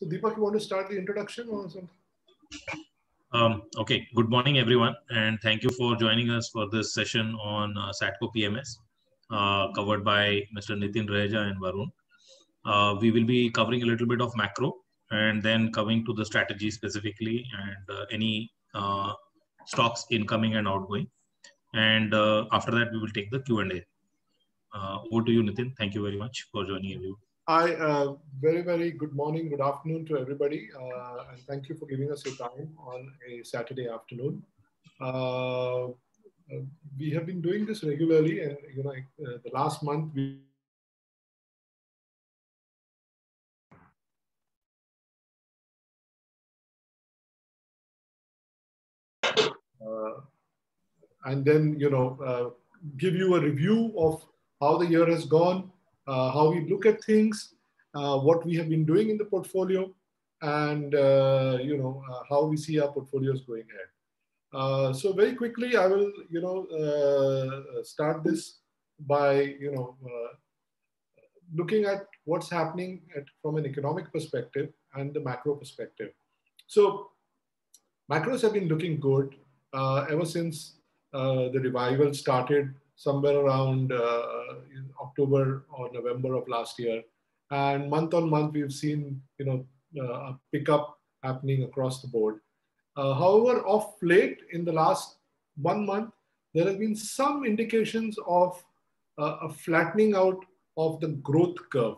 So Deepak, you want to start the introduction or something? Okay, good morning everyone, and thank you for joining us for this session on SATCO PMS, covered by Mr. Nitin Raheja and Varun. We will be covering a little bit of macro and then coming to the strategy specifically and any stocks incoming and outgoing. And after that, we will take the Q&A. Over to you, Nitin. Thank you very much for joining you. Very good morning, good afternoon to everybody, and thank you for giving us your time on a Saturday afternoon. We have been doing this regularly, and the last month we and then give you a review of how the year has gone, how we look at things, what we have been doing in the portfolio, and how we see our portfolios going ahead. So very quickly, I will start this by looking at what's happening from an economic perspective and the macro perspective. So macros have been looking good ever since the revival started somewhere around October or November of last year, and month on month we've seen a pickup happening across the board. However, of late in the last 1 month, there have been some indications of a flattening out of the growth curve.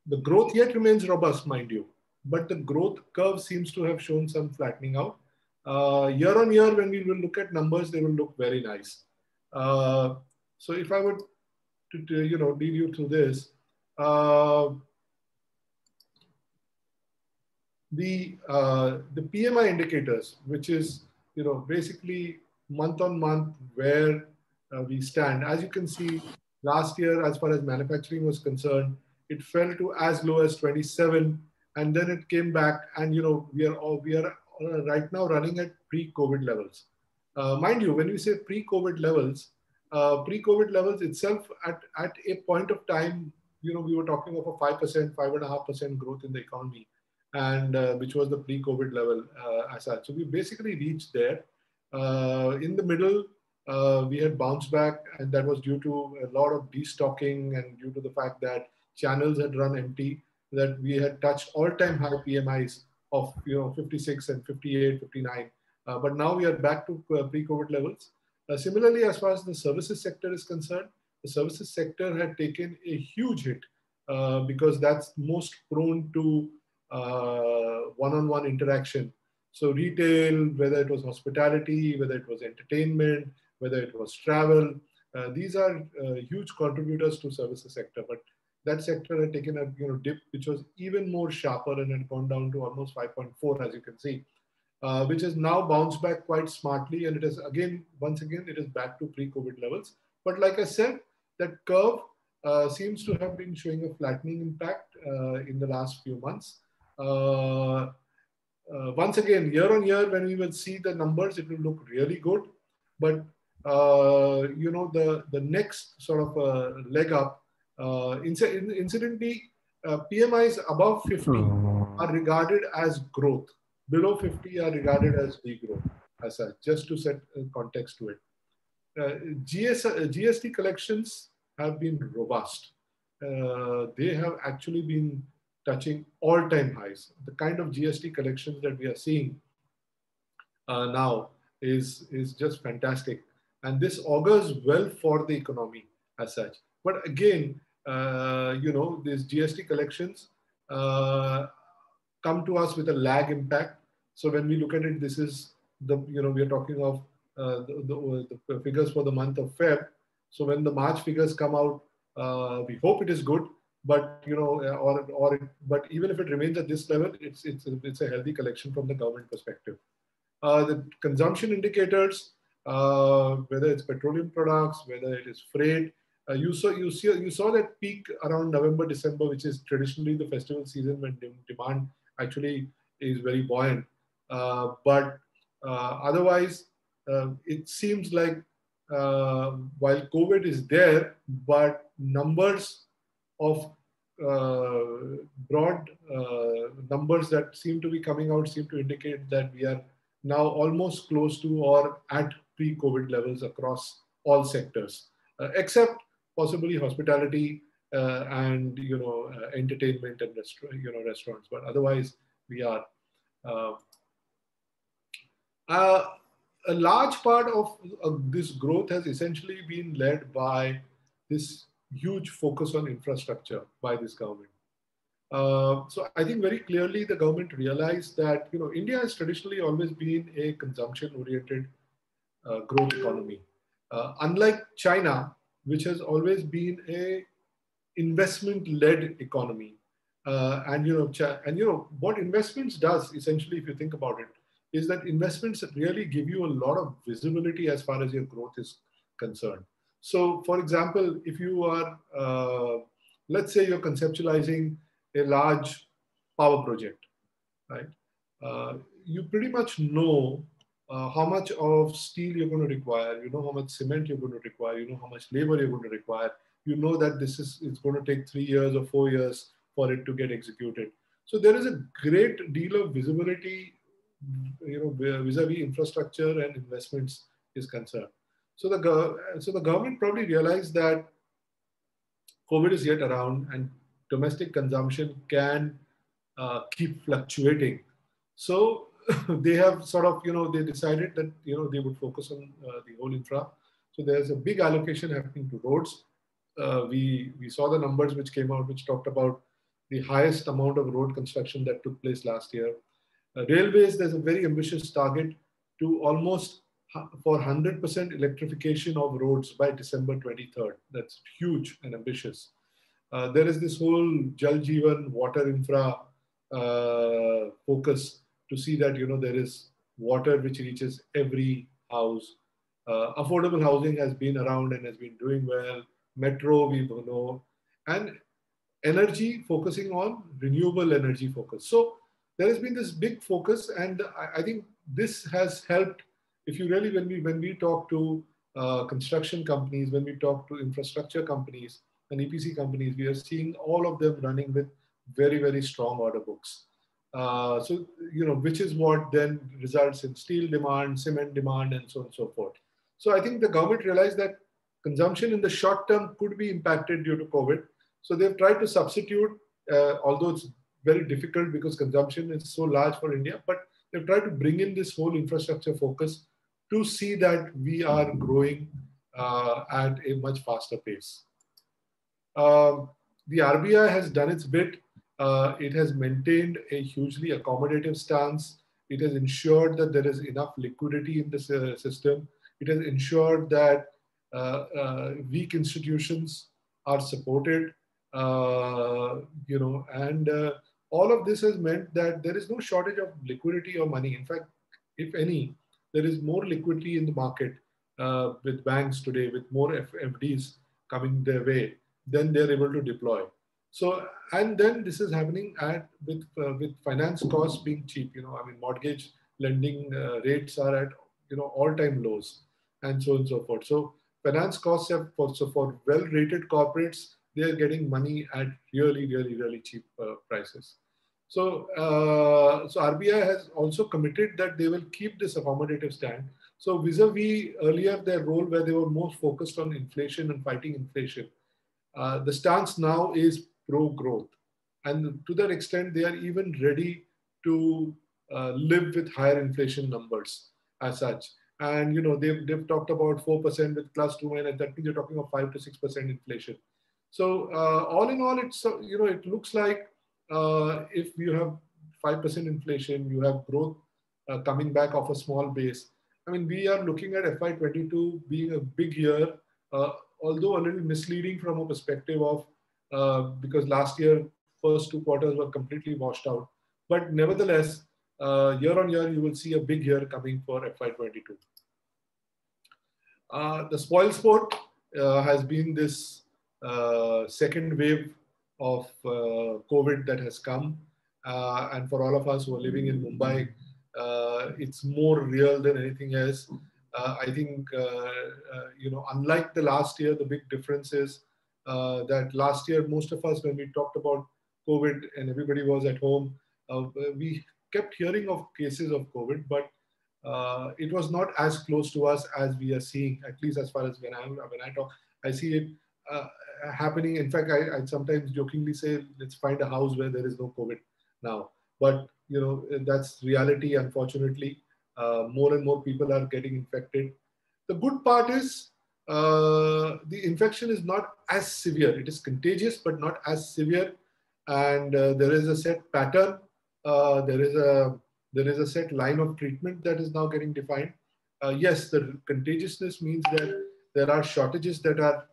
The growth yet remains robust, mind you, but the growth curve seems to have shown some flattening out. Year on year, when we will look at numbers, they will look very nice. So if I were to lead you through this, the PMI indicators, which is basically month on month where we stand. As you can see, last year, as far as manufacturing was concerned, it fell to as low as 27, and then it came back, and we are right now running at pre-COVID levels. Mind you, when we say pre-COVID levels itself at a point of time, we were talking of a 5%, 5.5% growth in the economy, and which was the pre-COVID level as such. So we basically reached there. In the middle, we had bounced back, and that was due to a lot of destocking and due to the fact that channels had run empty, that we had touched all-time high PMIs of 56 and 58, 59. But now we are back to pre-COVID levels. Similarly, as far as the services sector is concerned, the services sector had taken a huge hit because that's most prone to one-on-one interaction. So retail, whether it was hospitality, whether it was entertainment, whether it was travel, these are huge contributors to services sector. But that sector had taken a dip, which was even more sharper and had gone down to almost 5.4, as you can see, which has now bounced back quite smartly, and it is once again it is back to pre-COVID levels. But like I said, that curve seems to have been showing a flattening impact in the last few months. Once again, year on year, when we will see the numbers, it will look really good. But the next sort of leg up, incidentally, PMIs above 50 are regarded as growth. Below 50 are regarded as degrowth, as such, just to set context to it. GST collections have been robust. They have actually been touching all-time highs. The kind of GST collections that we are seeing now is just fantastic. And this augurs well for the economy as such. But again, these GST collections come to us with a lag impact. So when we look at it, this is we are talking of the figures for the month of Feb. So when the March figures come out, we hope it is good. But but even if it remains at this level, it's a healthy collection from the government perspective. The consumption indicators, whether it's petroleum products, whether it is freight, you saw that peak around November, December, which is traditionally the festival season when demand actually is very buoyant. But otherwise, it seems like while COVID is there, but numbers of broad numbers that seem to be coming out seem to indicate that we are now almost close to or at pre-COVID levels across all sectors, except possibly hospitality and entertainment and restaurants. But otherwise, we are. Uh, uh, a large part of this growth has essentially been led by this huge focus on infrastructure by this government. So I think very clearly the government realized that India has traditionally always been a consumption-oriented growth economy, unlike China, which has always been a investment-led economy. What investments does essentially, if you think about it, is that investments really give you a lot of visibility as far as your growth is concerned. So, for example, if you are, let's say, you're conceptualizing a large power project, right? You pretty much know how much of steel you're going to require. You know how much cement you're going to require. You know how much labor you're going to require. You know that it's going to take 3 years or 4 years for it to get executed. So there is a great deal of visibility, vis-a-vis infrastructure and investments is concerned. So the government probably realized that COVID is yet around and domestic consumption can keep fluctuating. So they have sort of, they decided that, they would focus on the whole infra. So there's a big allocation happening to roads. We saw the numbers which came out, which talked about the highest amount of road construction that took place last year. Railways, there's a very ambitious target to almost for 100% electrification of roads by December 23rd. That's huge and ambitious. There is this whole Jal Jeevan water infra focus to see that there is water which reaches every house. Affordable housing has been around and has been doing well. Metro, we know, and energy focusing on renewable energy focus. So there has been this big focus, and I think this has helped. If you really, when we talk to construction companies, when we talk to infrastructure companies and EPC companies, we are seeing all of them running with very, very strong order books. So, which is what then results in steel demand, cement demand, and so on and so forth. So I think the government realized that consumption in the short term could be impacted due to COVID. So they've tried to substitute, although it's very difficult because consumption is so large for India, but they've tried to bring in this whole infrastructure focus to see that we are growing at a much faster pace. The RBI has done its bit. It has maintained a hugely accommodative stance. It has ensured that there is enough liquidity in the system. It has ensured that weak institutions are supported, and all of this has meant that there is no shortage of liquidity or money. In fact, if any, there is more liquidity in the market with banks today, with more FDs coming their way, then they're able to deploy. So, and then this is happening with finance costs being cheap. Mortgage lending rates are at all-time lows, and so on and so forth. So finance costs have for well-rated corporates, they are getting money at really, really, really cheap prices. So, so RBI has also committed that they will keep this accommodative stand. So vis-a-vis earlier their role where they were more focused on inflation and fighting inflation, the stance now is pro-growth. And to that extent, they are even ready to live with higher inflation numbers as such. And they've talked about 4% with plus 2 minus, that means you're talking of 5 to 6% inflation. So all in all, it's it looks like if you have 5% inflation, you have growth coming back off a small base. I mean, we are looking at FY22 being a big year, although a little misleading from a perspective of because last year first 2 quarters were completely washed out. But nevertheless, year on year, you will see a big year coming for FY22. The spoil sport has been this second wave of COVID that has come. And for all of us who are living in Mumbai, it's more real than anything else. I think, unlike the last year, the big difference is that last year, most of us, when we talked about COVID and everybody was at home, we kept hearing of cases of COVID, but it was not as close to us as we are seeing, at least as far as when I talk, I see it happening. In fact, I sometimes jokingly say, let's find a house where there is no COVID now. But that's reality. Unfortunately, more and more people are getting infected. The good part is the infection is not as severe. It is contagious, but not as severe. And there is a set pattern. There is a set line of treatment that is now getting defined. Yes, the contagiousness means that there are shortages that are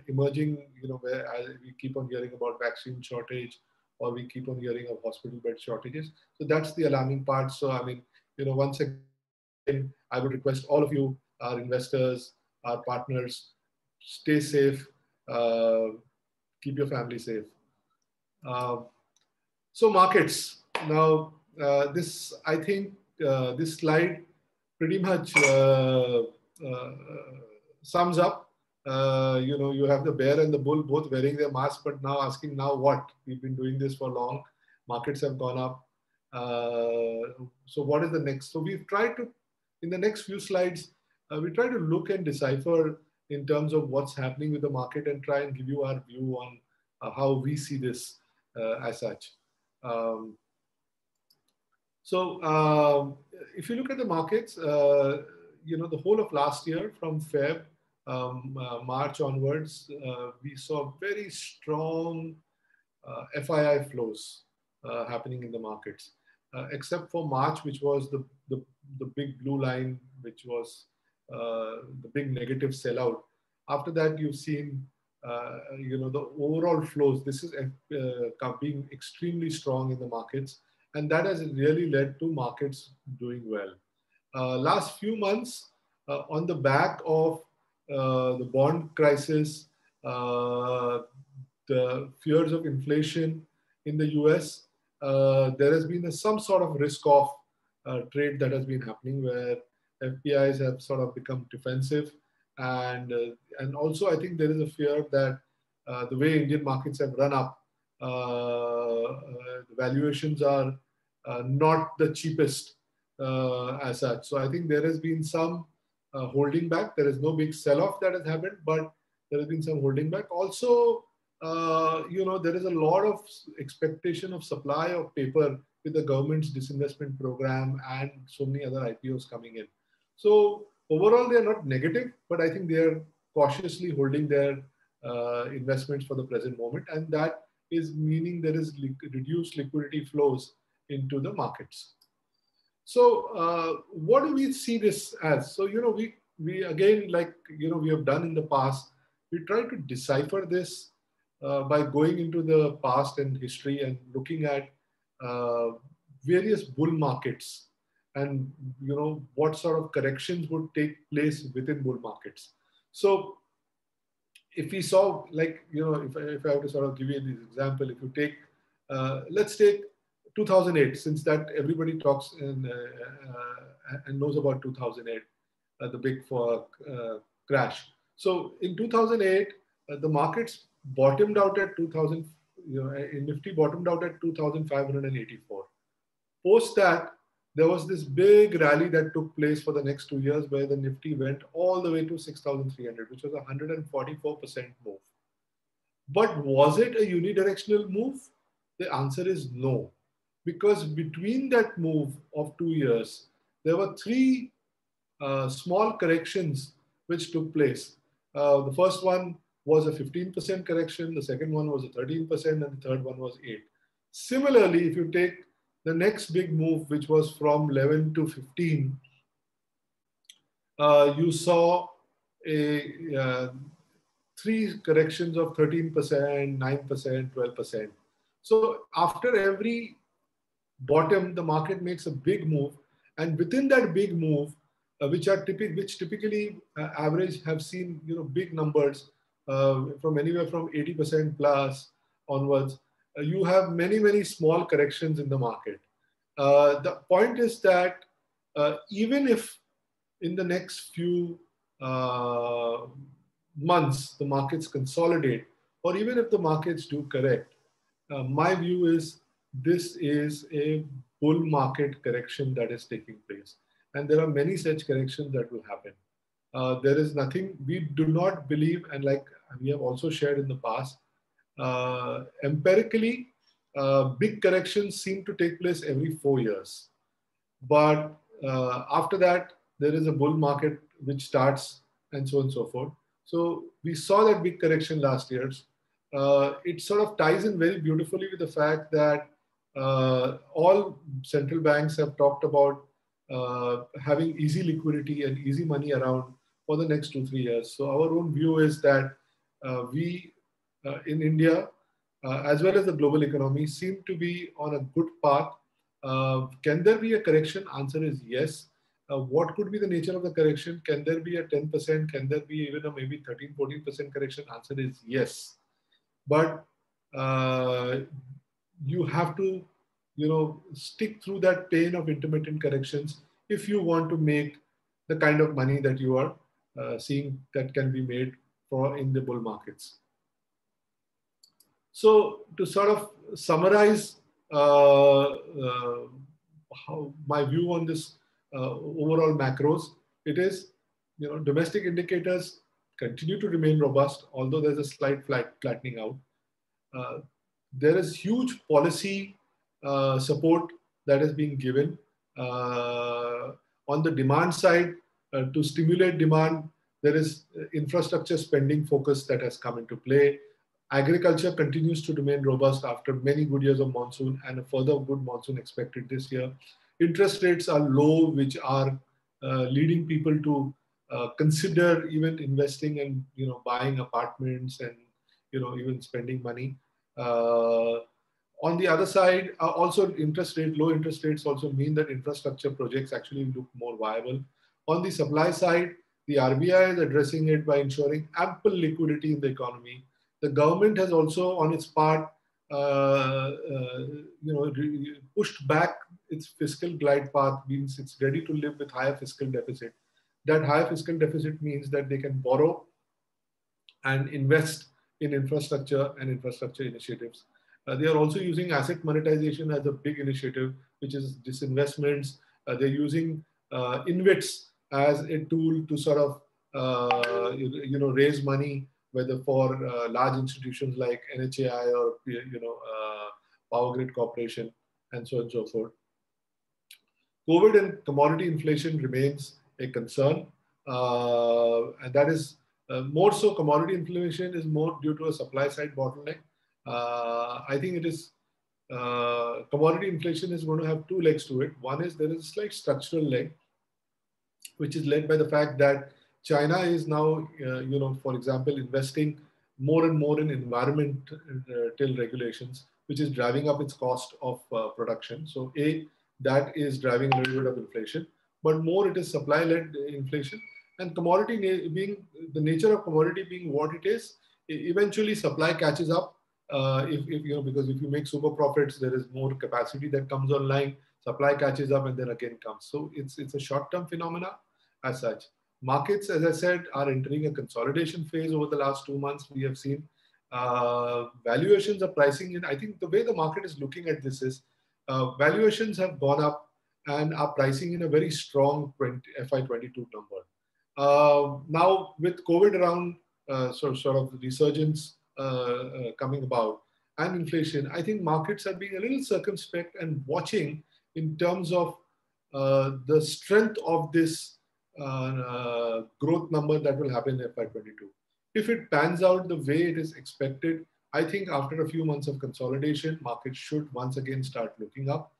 emerging. Where we keep on hearing about vaccine shortage, or we keep on hearing of hospital bed shortages. So that's the alarming part. So I mean, once again, I would request all of you, our investors, our partners, stay safe, keep your family safe. So markets. Now, I think this slide pretty much sums up. You have the bear and the bull both wearing their masks, but now asking, now what? We've been doing this for long. Markets have gone up. So what is the next? So we've tried to, in the next few slides, we try to look and decipher in terms of what's happening with the market and try and give you our view on how we see this as such. If you look at the markets, the whole of last year from Feb, March onwards, we saw very strong FII flows happening in the markets, except for March, which was the big blue line, which was the big negative sellout. After that, you've seen the overall flows. This is being extremely strong in the markets, and that has really led to markets doing well. Last few months, on the back of the bond crisis, the fears of inflation in the US, there has been some sort of risk-off trade that has been happening where FPIs have sort of become defensive. And also, I think there is a fear that the way Indian markets have run up, the valuations are not the cheapest as such. So I think there has been some holding back. There is no big sell-off that has happened, but there has been some holding back. Also, there is a lot of expectation of supply of paper with the government's disinvestment program and so many other IPOs coming in. So overall, they are not negative, but I think they are cautiously holding their investments for the present moment. And that is meaning there is reduced liquidity flows into the markets. So what do we see this as? So, we again, like, we have done in the past, we try to decipher this by going into the past and history and looking at various bull markets and, what sort of corrections would take place within bull markets. So if we saw, like, if I have to sort of give you this example, if you take, let's take 2008, since that everybody talks and knows about 2008, the big crash. So in 2008, the markets bottomed out at 2000, in Nifty bottomed out at 2,584. Post that, there was this big rally that took place for the next 2 years where the Nifty went all the way to 6,300, which was a 144% move. But was it a unidirectional move? The answer is no. Because between that move of 2 years, there were three small corrections which took place. The first one was a 15% correction, the second one was a 13%, and the third one was 8%. Similarly, if you take the next big move, which was from 11 to 15, you saw three corrections of 13%, 9%, 12%. So after every bottom, the market makes a big move, and within that big move, which typically average have seen big numbers from anywhere from 80% plus onwards. You have many small corrections in the market. The point is that even if in the next few months the markets consolidate, or even if the markets do correct, my view is this is a bull market correction that is taking place. And there are many such corrections that will happen. There is nothing, we do not believe, and like we have also shared in the past, empirically, big corrections seem to take place every 4 years. But after that, there is a bull market which starts, and so on and so forth. So we saw that big correction last year. It sort of ties in very beautifully with the fact that all central banks have talked about having easy liquidity and easy money around for the next 2-3 years. So our own view is that we in India, as well as the global economy, seem to be on a good path. Can there be a correction? Answer is yes. What could be the nature of the correction? Can there be a 10%? Can there be even a maybe 13-14% correction? Answer is yes. But you have to, stick through that pain of intermittent corrections if you want to make the kind of money that you are seeing that can be made in the bull markets. So to sort of summarize how my view on this overall macros, it is, domestic indicators continue to remain robust, although there's a slight flattening out. There is huge policy support that is being given on the demand side. To stimulate demand, there is infrastructure spending focus that has come into play. Agriculture continues to remain robust after many good years of monsoon, and a further good monsoon expected this year. Interest rates are low, which are leading people to consider even investing and buying apartments and even spending money. On the other side, also low interest rates also mean that infrastructure projects actually look more viable. On the supply side, the RBI is addressing it by ensuring ample liquidity in the economy. The government has also, on its part, pushed back its fiscal glide path, means it's ready to live with higher fiscal deficit. That higher fiscal deficit means that they can borrow and invest in infrastructure and infrastructure initiatives. They are also using asset monetization as a big initiative, which is disinvestments. They're using InvITs as a tool to sort of raise money, whether for large institutions like NHAI or Power Grid Corporation, and so on and so forth. COVID and commodity inflation remains a concern, and that is more so. Commodity inflation is more due to a supply side bottleneck. I think it is commodity inflation is going to have two legs to it. One is there is a slight structural leg, which is led by the fact that China is now, for example, investing more and more in environmental regulations, which is driving up its cost of production. So that is driving a little bit of inflation, but more it is supply-led inflation. And commodity being the nature of commodity being what it is, eventually supply catches up. Because if you make super profits, there is more capacity that comes online. Supply catches up and then again comes. So it's a short-term phenomena as such. Markets, as I said, are entering a consolidation phase over the last 2 months. We have seen valuations are pricing in. I think the way the market is looking at this is valuations have gone up and are pricing in a very strong FY22 number. Now with COVID around, sort of resurgence coming about and inflation, I think markets are being a little circumspect and watching in terms of the strength of this growth number that will happen in FY22. If it pans out the way it is expected, I think after a few months of consolidation, markets should once again start looking up.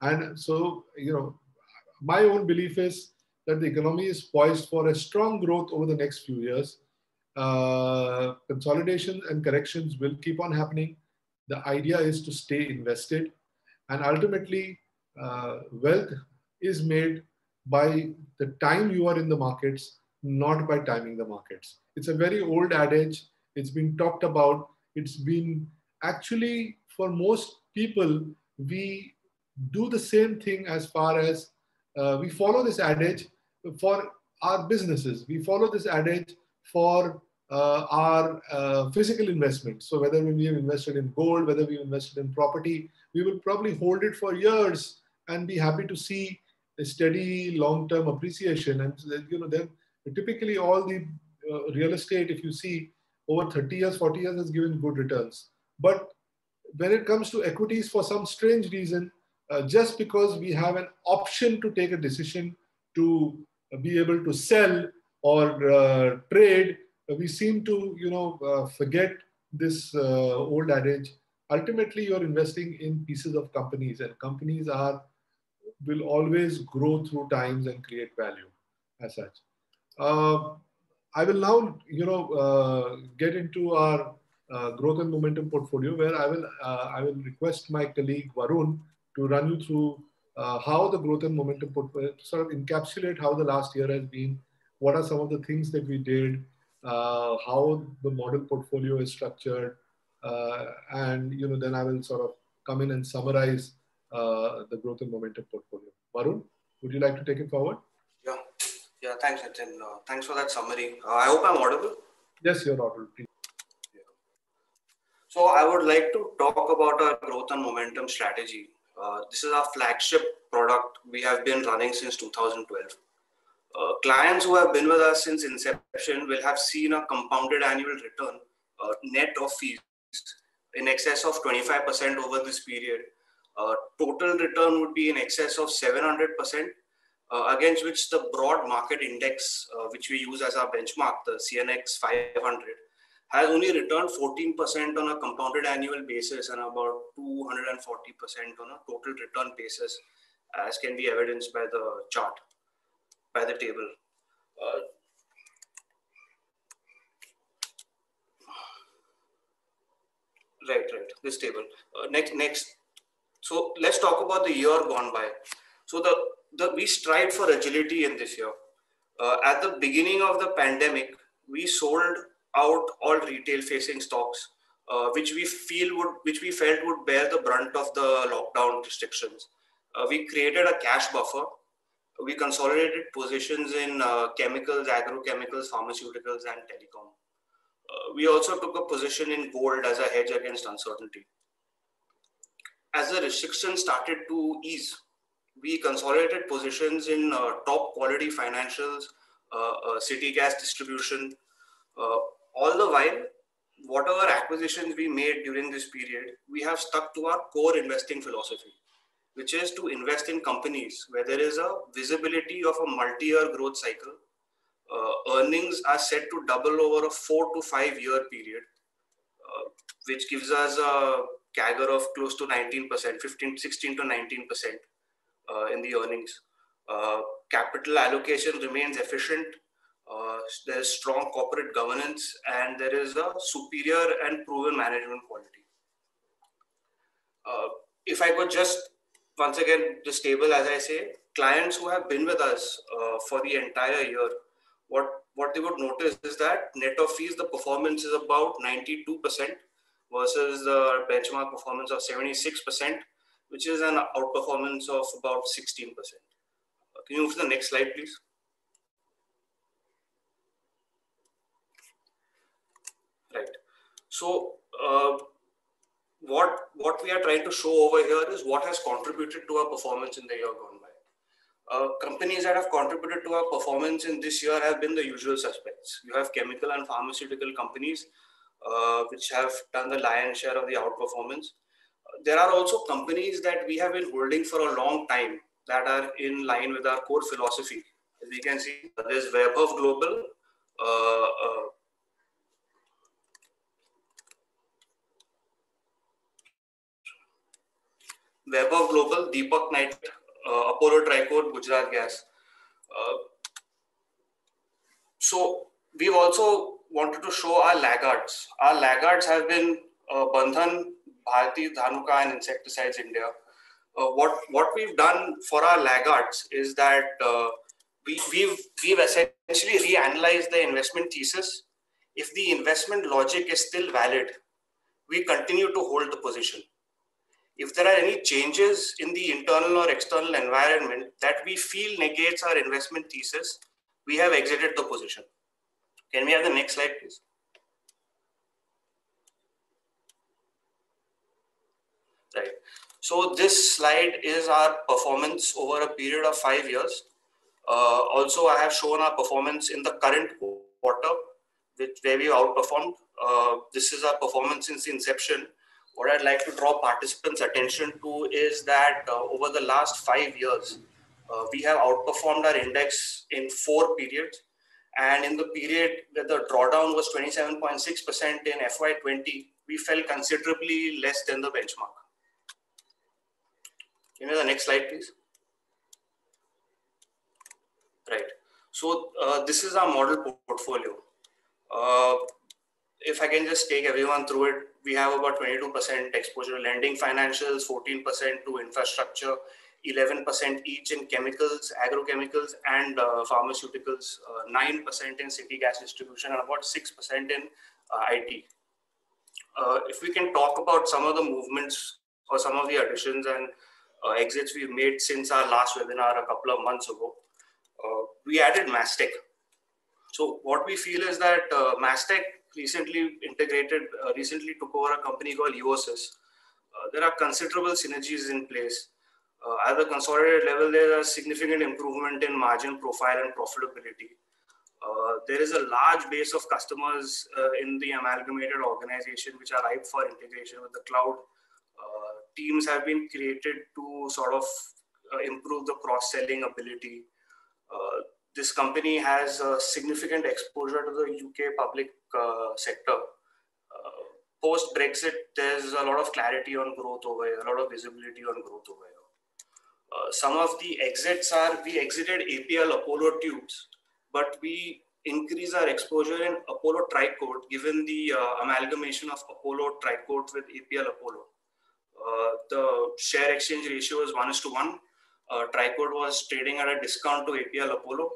And so, my own belief is that the economy is poised for a strong growth over the next few years. Consolidation and corrections will keep on happening. The idea is to stay invested, and ultimately, wealth is made by the time you are in the markets, not by timing the markets. It's a very old adage. It's been talked about. It's been actually, for most people, we do the same thing as far as we follow this adage for our businesses. We follow this adage for our physical investments. So whether we have invested in gold, whether we invested in property, we will probably hold it for years and be happy to see a steady long-term appreciation. And then typically all the real estate, if you see over 30 years, 40 years, has given good returns. But when it comes to equities, for some strange reason, just because we have an option to take a decision to be able to sell or trade, we seem to forget this old adage. Ultimately, you're investing in pieces of companies, and companies will always grow through times and create value as such. I will now, get into our growth and momentum portfolio, where I will request my colleague Varun to run you through how the growth and momentum portfolio, sort of encapsulate how the last year has been, what are some of the things that we did, how the model portfolio is structured, and then I will sort of come in and summarize the growth and momentum portfolio. Varun, would you like to take it forward? Yeah, thanks, Nitin. Thanks for that summary. I hope I'm audible. Yes, you're audible. Please. So I would like to talk about our growth and momentum strategy. This is our flagship product we have been running since 2012. Clients who have been with us since inception will have seen a compounded annual return, net of fees, in excess of 25% over this period. Total return would be in excess of 700%, against which the broad market index, which we use as our benchmark, the CNX 500, has only returned 14% on a compounded annual basis and about 240% on a total return basis, as can be evidenced by the chart, by the table. Right, this table. Next. So let's talk about the year gone by. So we strive for agility in this year. At the beginning of the pandemic, we sold out all retail-facing stocks, which we felt would bear the brunt of the lockdown restrictions. We created a cash buffer. We consolidated positions in chemicals, agrochemicals, pharmaceuticals, and telecom. We also took a position in gold as a hedge against uncertainty. As the restrictions started to ease, we consolidated positions in top quality financials, city gas distribution. All the while, whatever acquisitions we made during this period, we have stuck to our core investing philosophy, which is to invest in companies where there is a visibility of a multi-year growth cycle. Earnings are set to double over a 4 to 5 year period, which gives us a CAGR of close to 19%, 16 to 19% in the earnings. Capital allocation remains efficient. There is strong corporate governance, and there is a superior and proven management quality. If I could just, once again, this table, as I say, clients who have been with us for the entire year, what they would notice is that net of fees, the performance is about 92% versus the benchmark performance of 76%, which is an outperformance of about 16%. Can you move to the next slide, please? Right. So what we are trying to show over here is what has contributed to our performance in the year gone by. Companies that have contributed to our performance in this year have been the usual suspects. You have chemical and pharmaceutical companies, which have done the lion's share of the outperformance. There are also companies that we have been holding for a long time that are in line with our core philosophy. As we can see, there's Vaibhav Global, Deepak Nitrite, Apollo Tricoat, Gujarat Gas. So we've also wanted to show our laggards. Our laggards have been Bandhan, Bharti Dhanuka, and Insecticides India. What we've done for our laggards is that we've essentially reanalyzed the investment thesis. If the investment logic is still valid, we continue to hold the position. If there are any changes in the internal or external environment that we feel negates our investment thesis, we have exited the position. Can we have the next slide, please? Right. So this slide is our performance over a period of 5 years. Also, I have shown our performance in the current quarter, where we outperformed. This is our performance since inception. What I'd like to draw participants' attention to is that over the last 5 years, we have outperformed our index in 4 periods. And in the period where the drawdown was 27.6% in FY20, we fell considerably less than the benchmark. Can you have the next slide, please? Right. So this is our model portfolio. If I can just take everyone through it, we have about 22% exposure to lending financials, 14% to infrastructure, 11% each in chemicals, agrochemicals, and pharmaceuticals, 9% in city gas distribution, and about 6% in IT. If we can talk about some of the movements or some of the additions and exits we've made since our last webinar a couple of months ago, we added Mastech. So what we feel is that Mastech recently took over a company called Evosys. There are considerable synergies in place. At the consolidated level, there is a significant improvement in margin profile and profitability. There is a large base of customers in the amalgamated organization which are ripe for integration with the cloud. Teams have been created to sort of improve the cross-selling ability. This company has a significant exposure to the UK public sector. Post-Brexit, there's a lot of clarity on growth over here, a lot of visibility on growth over here. Some of the exits are, we exited APL Apollo Tubes, but we increase our exposure in Apollo Tricoat given the amalgamation of Apollo Tricoat with APL Apollo. The share exchange ratio is 1:1. Tricoat was trading at a discount to APL Apollo.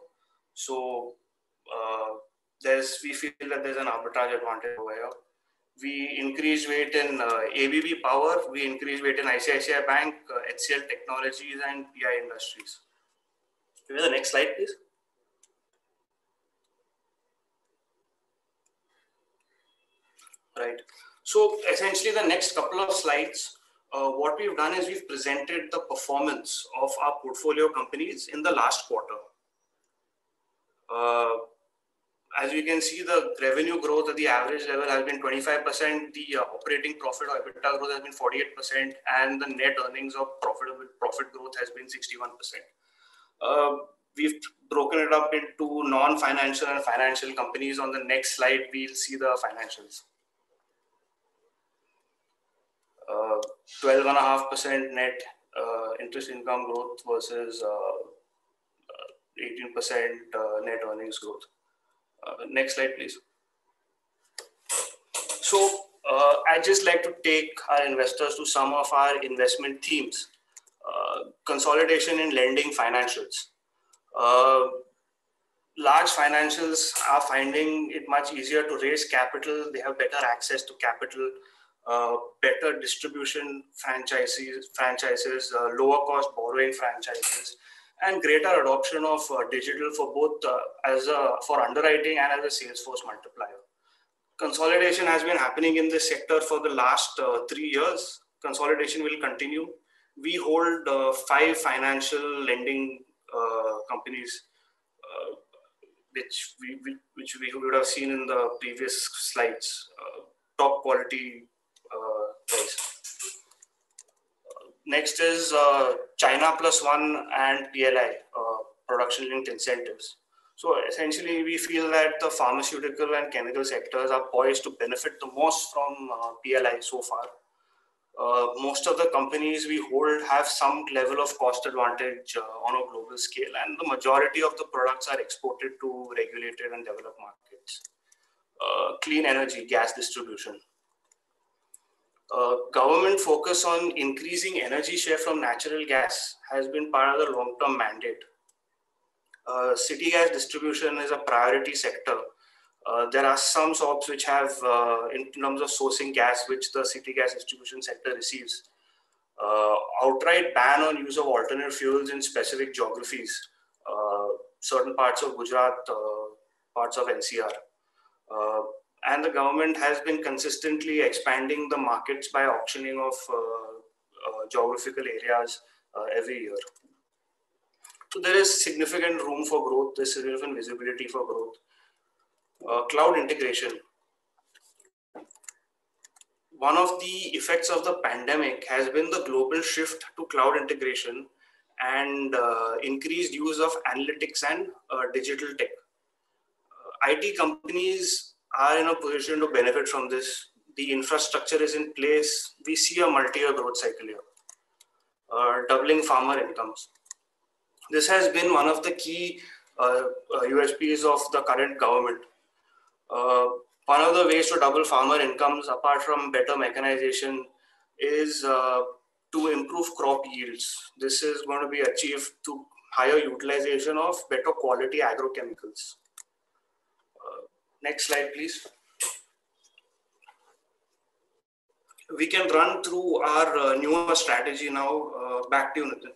So we feel that there's an arbitrage advantage over here. We increased weight in ABB Power, we increased weight in ICICI Bank, HCL Technologies, and PI Industries. Can we have the next slide, please? Right. So essentially the next couple of slides, what we've done is we've presented the performance of our portfolio companies in the last quarter. As you can see, the revenue growth at the average level has been 25%, the operating profit or EBITDA growth has been 48%, and the net earnings of profit growth has been 61%. We've broken it up into non-financial and financial companies. On the next slide, we'll see the financials. 12.5% net interest income growth versus 18% net earnings growth. Next slide, please. So I'd just like to take our investors to some of our investment themes. Consolidation in lending financials. Large financials are finding it much easier to raise capital. They have better access to capital, better distribution franchises, lower cost borrowing franchises, and greater adoption of digital for both for underwriting and as a sales force multiplier. Consolidation has been happening in this sector for the last 3 years. Consolidation will continue. We hold 5 financial lending companies, which we would have seen in the previous slides. Top quality price. Next is China Plus One and PLI, production linked incentives. So essentially, we feel that the pharmaceutical and chemical sectors are poised to benefit the most from PLI so far. Most of the companies we hold have some level of cost advantage on a global scale, and the majority of the products are exported to regulated and developed markets. Clean energy, gas distribution. Government focus on increasing energy share from natural gas has been part of the long-term mandate. City gas distribution is a priority sector. There are some SOPs which have, in terms of sourcing gas, which the city gas distribution sector receives. Outright ban on use of alternate fuels in specific geographies. certain parts of Gujarat, parts of NCR. And the government has been consistently expanding the markets by auctioning of geographical areas every year. So there is significant room for growth, there's significant visibility for growth. Cloud integration. One of the effects of the pandemic has been the global shift to cloud integration and increased use of analytics and digital tech. IT companies are in a position to benefit from this. The infrastructure is in place. We see a multi-year growth cycle here, doubling farmer incomes. This has been one of the key USPs of the current government. One of the ways to double farmer incomes, apart from better mechanization, is to improve crop yields. This is going to be achieved through higher utilization of better quality agrochemicals. Next slide, please. We can run through our newer strategy now. Back to you, Nitin.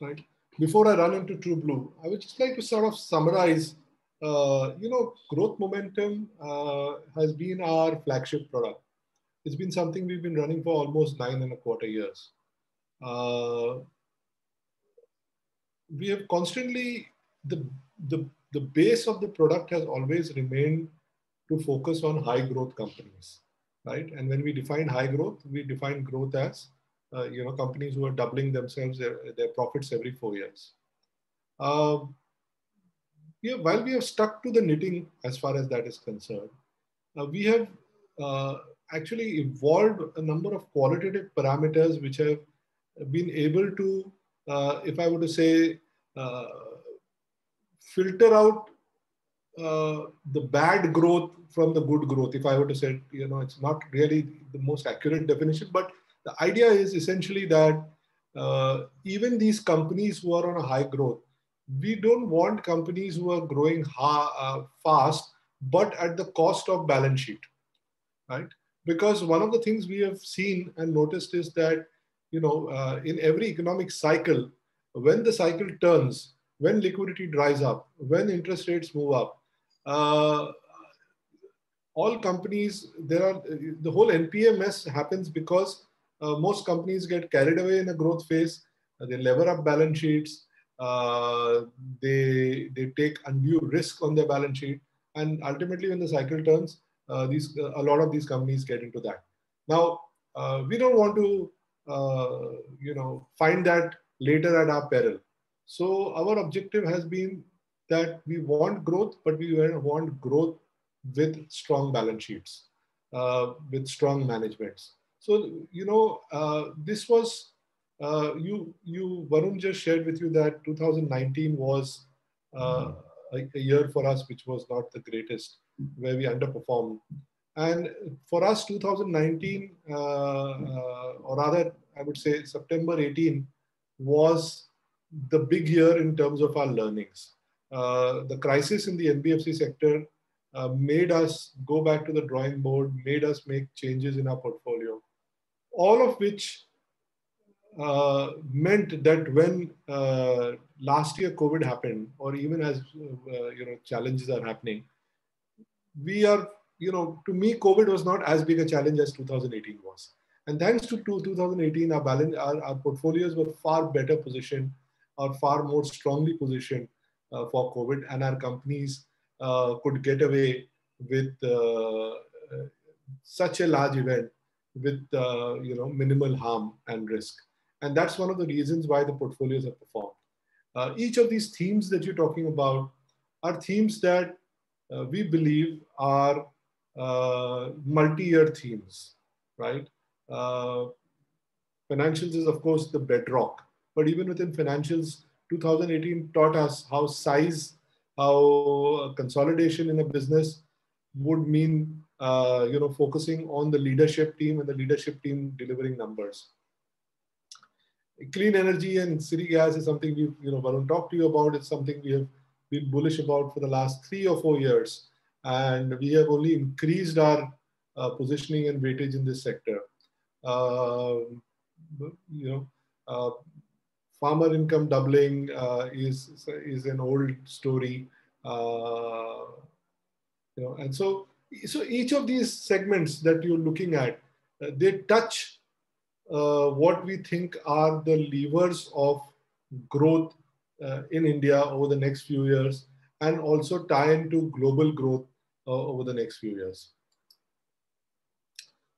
Right. Before I run into True Blue, I would just like to sort of summarize. Growth momentum has been our flagship product. It's been something we've been running for almost 9.25 years. We have constantly, the base of the product has always remained to focus on high growth companies, right? And when we define high growth, we define growth as companies who are doubling themselves, their profits every 4 years. While we have stuck to the knitting as far as that is concerned, we have actually evolved a number of qualitative parameters which have been able to, if I were to say, filter out the bad growth from the good growth. If I were to say, it's not really the most accurate definition, but the idea is essentially that even these companies who are on a high growth, we don't want companies who are growing fast, but at the cost of balance sheet, right? Because one of the things we have seen and noticed is that, in every economic cycle, when the cycle turns, when liquidity dries up, when interest rates move up, all companies, the whole NPA mess happens because most companies get carried away in a growth phase. They lever up balance sheets. They take undue risk on their balance sheet. And ultimately, when the cycle turns, a lot of these companies get into that. Now, we don't want to, find that later at our peril. So our objective has been that we want growth, but we want growth with strong balance sheets, with strong managements. So, this was, Varun just shared with you that 2019 was a year for us, which was not the greatest, where we underperformed. And for us, 2019, or rather, I would say September 18 was the big year in terms of our learnings. The crisis in the NBFC sector made us go back to the drawing board, made us make changes in our portfolio, all of which meant that when last year COVID happened, or even as challenges are happening, we are, to me, COVID was not as big a challenge as 2018 was. And thanks to 2018, our portfolios were far better positioned, or far more strongly positioned for COVID, and our companies could get away with such a large event with minimal harm and risk. And that's one of the reasons why the portfolios have performed. Each of these themes that you're talking about are themes that we believe are multi-year themes, right? Financials is, of course, the bedrock. But even within financials, 2018 taught us how size, how consolidation in a business would mean, focusing on the leadership team and the leadership team delivering numbers. Clean energy and city gas is something we've, Varun talked to you about. It's something we have been bullish about for the last 3 or 4 years. And we have only increased our positioning and weightage in this sector. Farmer income doubling is an old story, and so each of these segments that you're looking at, they touch what we think are the levers of growth in India over the next few years, and also tie into global growth over the next few years.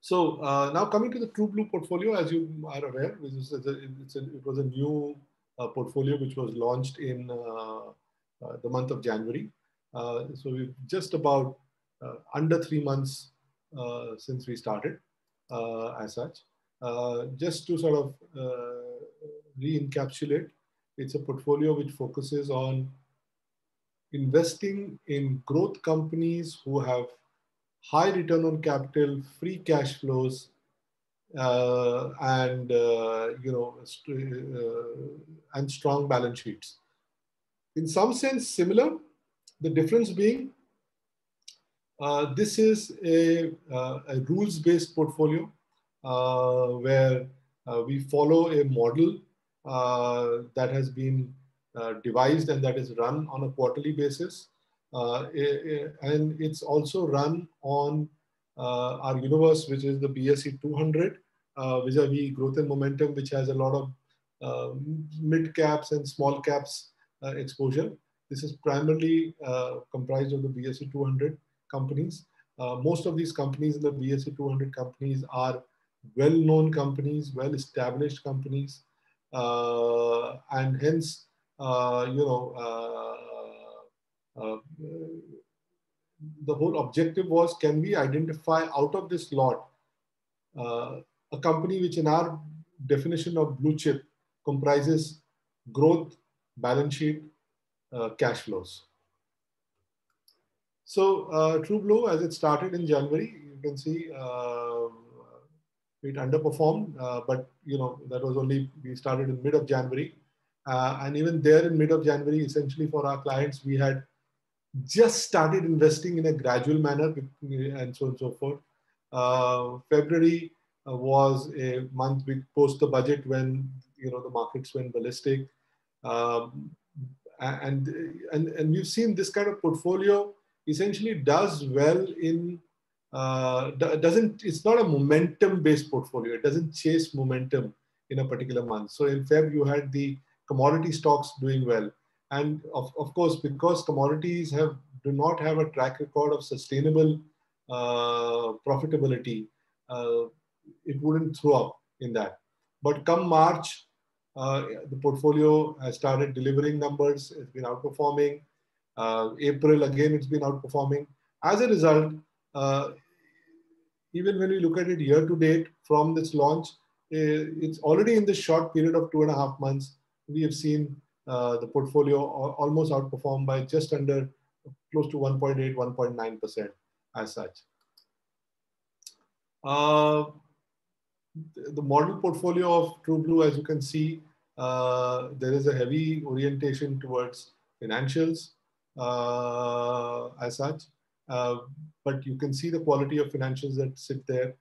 So now coming to the TrueBlue portfolio, as you are aware, it was a new portfolio which was launched in the month of January. So we've just about under 3 months since we started as such. Just to sort of re-encapsulate, it's a portfolio which focuses on investing in growth companies who have high return on capital, free cash flows, and strong balance sheets. In some sense, similar. The difference being, this is a rules-based portfolio where we follow a model that has been devised and that is run on a quarterly basis. And it's also run on our universe, which is the BSE 200, vis-a-vis Growth and Momentum, which has a lot of mid caps and small caps exposure. This is primarily comprised of the BSE 200 companies. Most of these companies in the BSE 200 companies are well-known companies, well-established companies, and hence, the whole objective was, can we identify out of this lot a company which in our definition of blue chip comprises growth, balance sheet, cash flows. So TrueBlue, as it started in January, you can see it underperformed, but that was only, we started in mid of January. And even there in mid of January, essentially for our clients, we had just started investing in a gradual manner and so on and so forth. February was a month post the budget when the markets went ballistic, and we've seen this kind of portfolio essentially does well in it's not a momentum based portfolio. It doesn't chase momentum in a particular month. So in Feb you had the commodity stocks doing well. And of course, because commodities do not have a track record of sustainable profitability, it wouldn't throw up in that. But come March, the portfolio has started delivering numbers. It's been outperforming. April, again, it's been outperforming. As a result, even when we look at it year to date from this launch, it's already in this short period of 2.5 months, we have seen the portfolio almost outperformed by just under close to 1.8, 1.9% as such. The model portfolio of TrueBlue, as you can see, there is a heavy orientation towards financials as such. But you can see the quality of financials that sit there.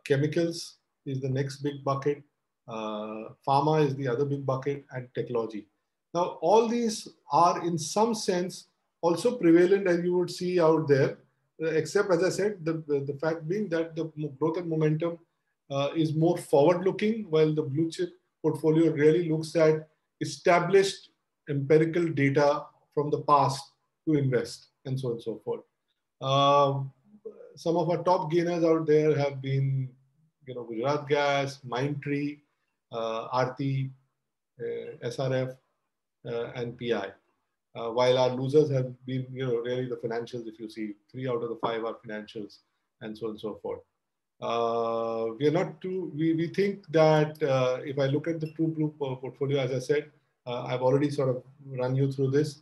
Chemicals is the next big bucket. Pharma is the other big bucket, and technology. Now, all these are in some sense also prevalent, as you would see out there, except, as I said, the fact being that the growth and momentum is more forward-looking, while the blue chip portfolio really looks at established empirical data from the past to invest, and so on and so forth. Some of our top gainers out there have been, Gujarat Gas, Mindtree, Aarti, SRF, and PI. While our losers have been, really the financials. If you see, 3 out of the 5 are financials, and so on and so forth. We are not too. We think that if I look at the TrueBlue portfolio, as I said, I've already sort of run you through this.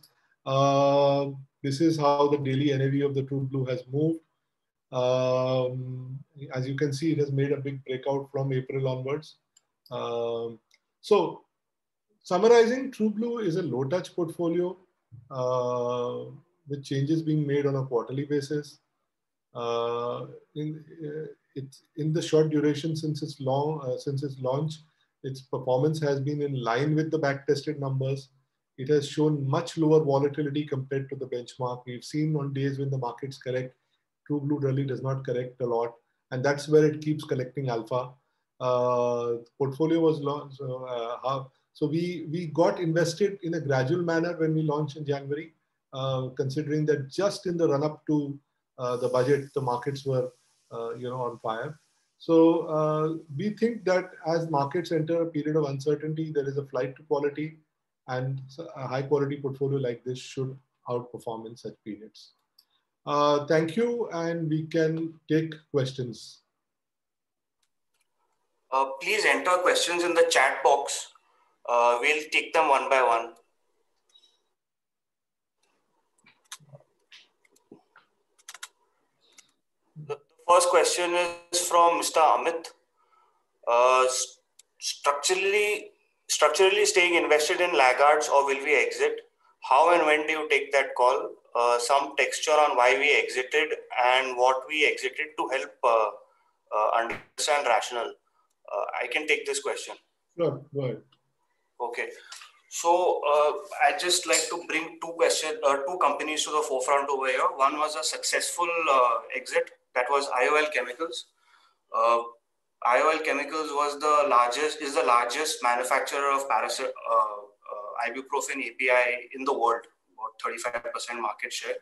This is how the daily NAV of the TrueBlue has moved. As you can see, it has made a big breakout from April onwards. So, summarizing, TrueBlue is a low-touch portfolio with changes being made on a quarterly basis. It's in the short duration since its launch, its performance has been in line with the back-tested numbers. It has shown much lower volatility compared to the benchmark. We've seen on days when the markets correct, True Blue really does not correct a lot, and that's where it keeps collecting alpha. Portfolio was launched, so we got invested in a gradual manner when we launched in January, considering that just in the run-up to the budget, the markets were on fire. So we think that as markets enter a period of uncertainty, there is a flight to quality, and a high quality portfolio like this should outperform in such periods. Thank you, and we can take questions. Please enter questions in the chat box. We'll take them one by one. The first question is from Mr. Amit. Structurally staying invested in laggards, or will we exit? How and when do you take that call? Some texture on why we exited and what we exited to help understand rationale. I can take this question. Sure, go ahead. Okay. So I'd just like to bring two companies to the forefront over here. One was a successful exit. That was IOL Chemicals. IOL Chemicals is the largest manufacturer of ibuprofen API in the world, about 35% market share.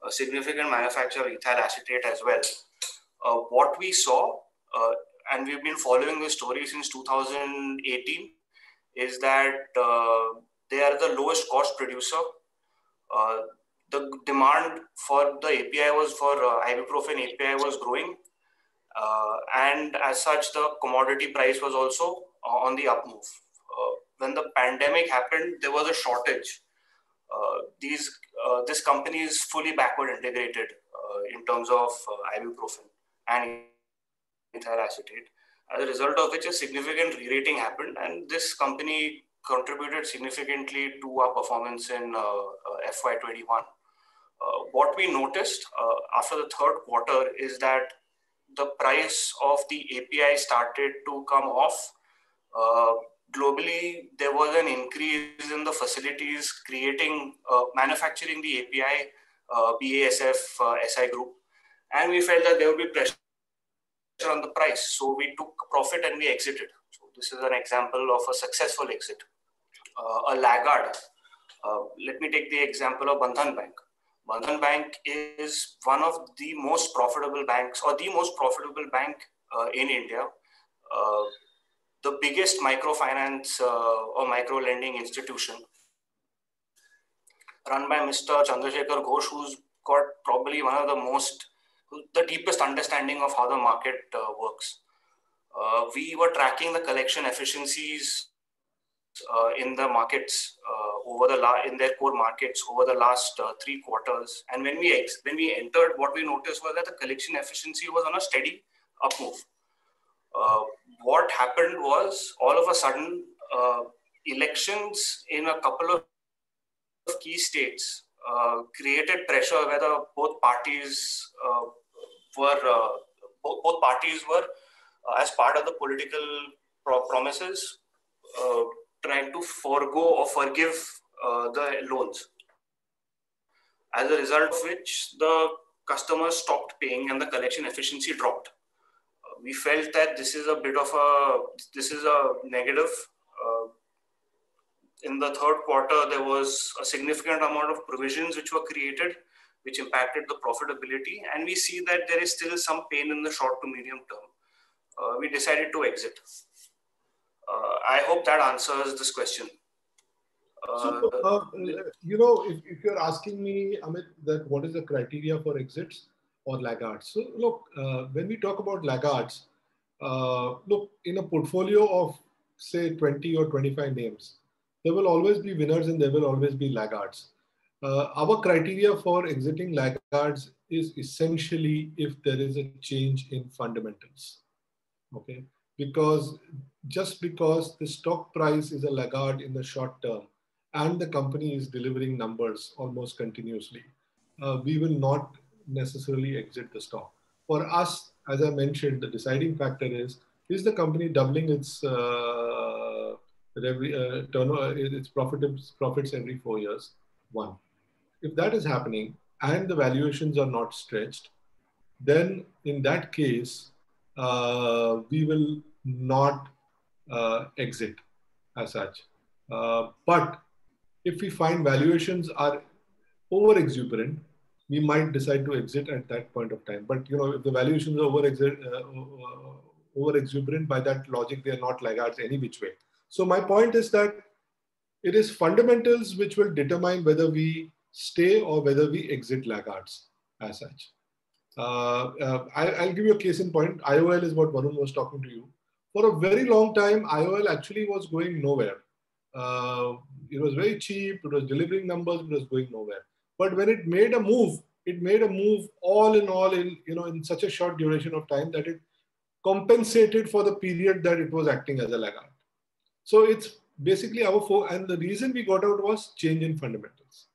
A significant manufacturer of ethyl acetate as well. What we saw, and we've been following this story since 2018, is that they are the lowest cost producer. The demand for the API ibuprofen API was growing. And as such, the commodity price was also on the up move. When the pandemic happened, there was a shortage. This company is fully backward integrated in terms of ibuprofen and ethyl acetate. As a result of which, a significant re-rating happened, and this company contributed significantly to our performance in FY21. What we noticed after the third quarter is that the price of the API started to come off. Globally, there was an increase in the facilities manufacturing the API, BASF, SI Group, and we felt that there would be pressure on the price. So we took profit and we exited. So this is an example of a successful exit. A laggard. Let me take the example of Bandhan Bank. Bandhan Bank is one of the most profitable banks, or the most profitable bank in India. The biggest microfinance or micro lending institution, run by Mr. Chandrasekhar Ghosh, who's got probably the deepest understanding of how the market works. We were tracking the collection efficiencies in the markets in their core markets over the last 3 quarters. And when we entered, what we noticed was that the collection efficiency was on a steady up move. What happened was, all of a sudden, elections in a couple of key states created pressure, whether both parties were as part of the political promises trying to forego or forgive the loans. As a result of which, the customers stopped paying and the collection efficiency dropped. We felt that this is a negative. In the third quarter, there was a significant amount of provisions which were created, which impacted the profitability. And we see that there is still some pain in the short to medium term. We decided to exit. I hope that answers this question. If you're asking me, Amit, that what is the criteria for exits or laggards? So look, when we talk about laggards, look, in a portfolio of say 20 or 25 names, there will always be winners and there will always be laggards. Our criteria for exiting laggards is essentially if there is a change in fundamentals. Okay, just because the stock price is a laggard in the short term and the company is delivering numbers almost continuously, we will not necessarily exit the stock. For us, as I mentioned, the deciding factor is the company doubling its turnover, its profits every 4 years? One. If that is happening and the valuations are not stretched, then in that case, we will not exit as such. But if we find valuations are over exuberant, we might decide to exit at that point of time. But if the valuations are over exuberant, by that logic, they are not laggards any which way. So my point is that it is fundamentals which will determine whether we stay or whether we exit laggards as such. I'll give you a case in point. IOL is what Varun was talking to you. For a very long time, IOL actually was going nowhere. It was very cheap. It was delivering numbers. It was going nowhere. But when it made a move, all in all in such a short duration of time that it compensated for the period that it was acting as a laggard. So it's basically and the reason we got out was change in fundamentals.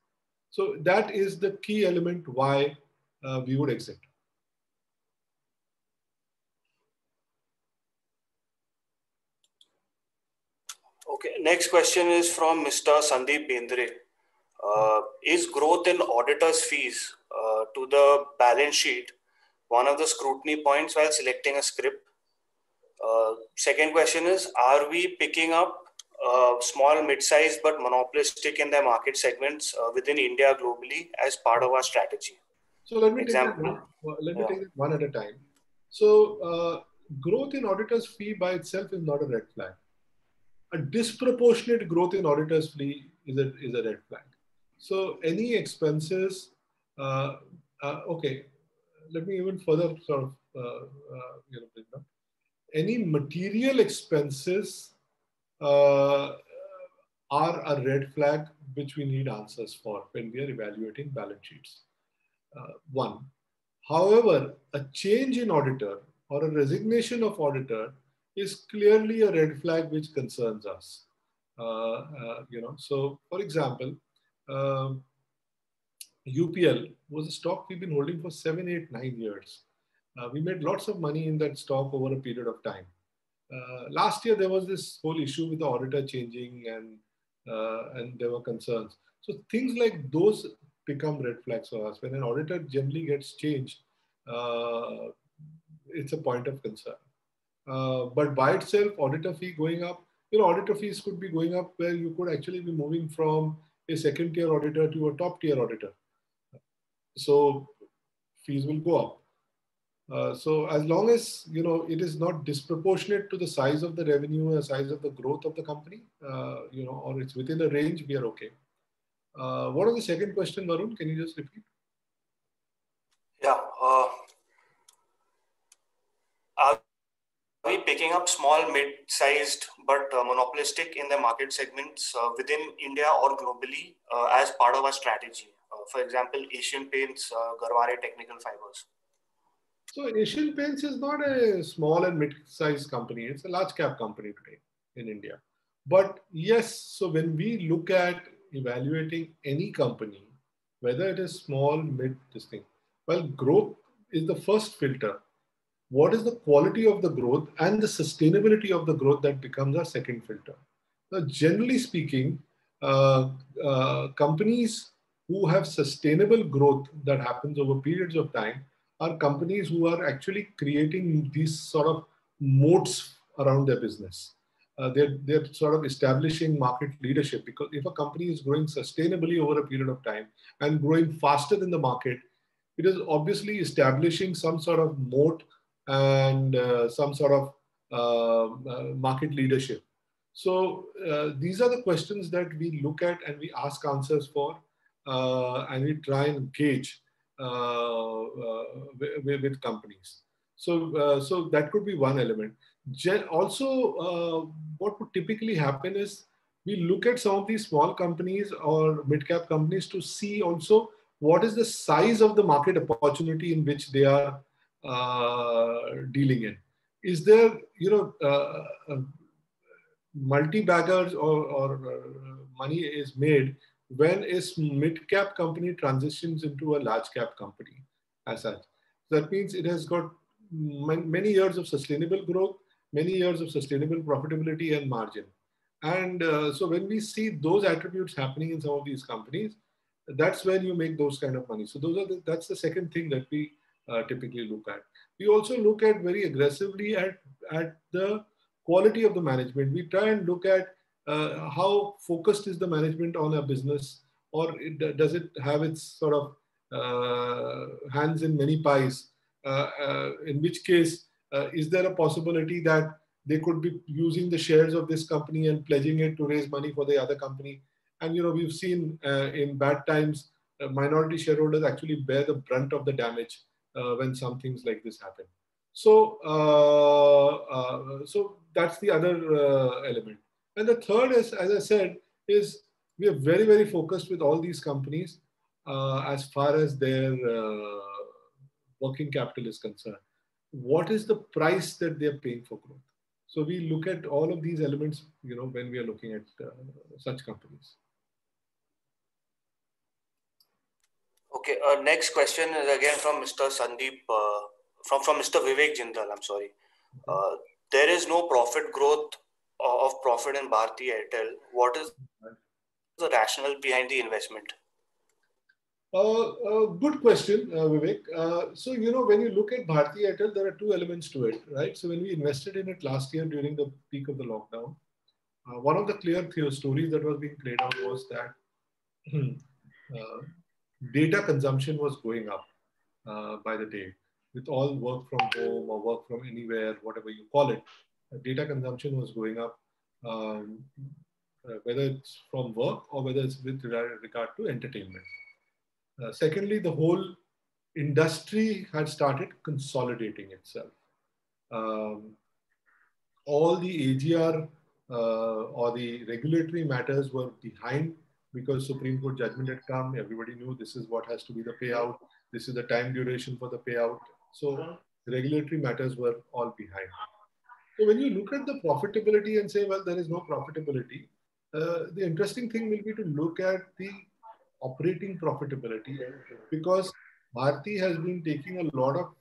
So that is the key element why we would exit. Okay, next question is from Mr. Sandeep Bendre. Is growth in auditors' fees to the balance sheet one of the scrutiny points while selecting a scrip? Second question is, are we picking up small, mid-sized but monopolistic in their market segments within India globally as part of our strategy? So let me take it one at a time. So growth in auditors' fee by itself is not a red flag. A disproportionate growth in auditors' fee is a red flag. So any expenses, okay, let me even further sort of bring up. Any material expenses are a red flag which we need answers for when we are evaluating balance sheets. One. However, a change in auditor or a resignation of auditor is clearly a red flag which concerns us. So for example, UPL was a stock we've been holding for 7, 8, 9 years. We made lots of money in that stock over a period of time. Last year, there was this whole issue with the auditor changing and there were concerns. So things like those become red flags for us. When an auditor generally gets changed, it's a point of concern. But by itself, auditor fee going up, auditor fees could be going up where you could actually be moving from a second tier auditor to a top tier auditor. So fees will go up. So as long as it is not disproportionate to the size of the revenue or size of the growth of the company, or it's within a range, we are okay. What was the second question, Varun? Can you just repeat? Yeah. Are we picking up small, mid-sized, but monopolistic in the market segments within India or globally as part of our strategy? For example, Asian Paints, Garware Technical Fibers. So Asian Paints is not a small and mid-sized company. It's a large cap company today in India. But yes, so when we look at evaluating any company, whether it is small, mid, this thing, well, growth is the first filter. What is the quality of the growth and the sustainability of the growth that becomes our second filter? Now, generally speaking, companies who have sustainable growth that happens over periods of time are companies who are actually creating these sort of moats around their business. They're sort of establishing market leadership, because if a company is growing sustainably over a period of time and growing faster than the market, it is obviously establishing some sort of moat and some sort of market leadership. So these are the questions that we look at and we ask answers for, and we try and gauge with companies. So that could be one element. Also, what would typically happen is we look at some of these small companies or mid-cap companies to see also what is the size of the market opportunity in which they are dealing in. Is there, multi-baggers or money is made when a mid-cap company transitions into a large-cap company? as such. That means it has got many years of sustainable growth, many years of sustainable profitability and margin. And so when we see those attributes happening in some of these companies, that's when you make those kind of money. So that's the second thing that we typically look at. We also look at very aggressively at the quality of the management. We try and look at how focused is the management on a business, or does it have its sort of hands in many pies, in which case, is there a possibility that they could be using the shares of this company and pledging it to raise money for the other company? And we've seen in bad times, minority shareholders actually bear the brunt of the damage when some things like this happen. So, so that's the other element. And the third is, as I said, is we are very, very focused with all these companies as far as their working capital is concerned. What is the price that they're paying for growth? So we look at all of these elements, when we are looking at such companies. Okay. Next question is again from Mr. Sandeep, from Mr. Vivek Jindal. I'm sorry. There is no profit growth of profit in Bharti Airtel. What is the rationale behind the investment? Good question, Vivek. So, when you look at Bharti Airtel, there are two elements to it, right? So when we invested in it last year during the peak of the lockdown, one of the clear stories that was being played out was that data consumption was going up by the day. With all work from home or work from anywhere, whatever you call it, data consumption was going up, whether it's from work or whether it's with regard to entertainment. Secondly, the whole industry had started consolidating itself. All the AGR or the regulatory matters were behind because Supreme Court judgment had come. Everybody knew this is what has to be the payout. This is the time duration for the payout. So regulatory matters were all behind. So when you look at the profitability and say, well, there is no profitability, the interesting thing will be to look at the operating profitability, because Bharti has been taking a lot of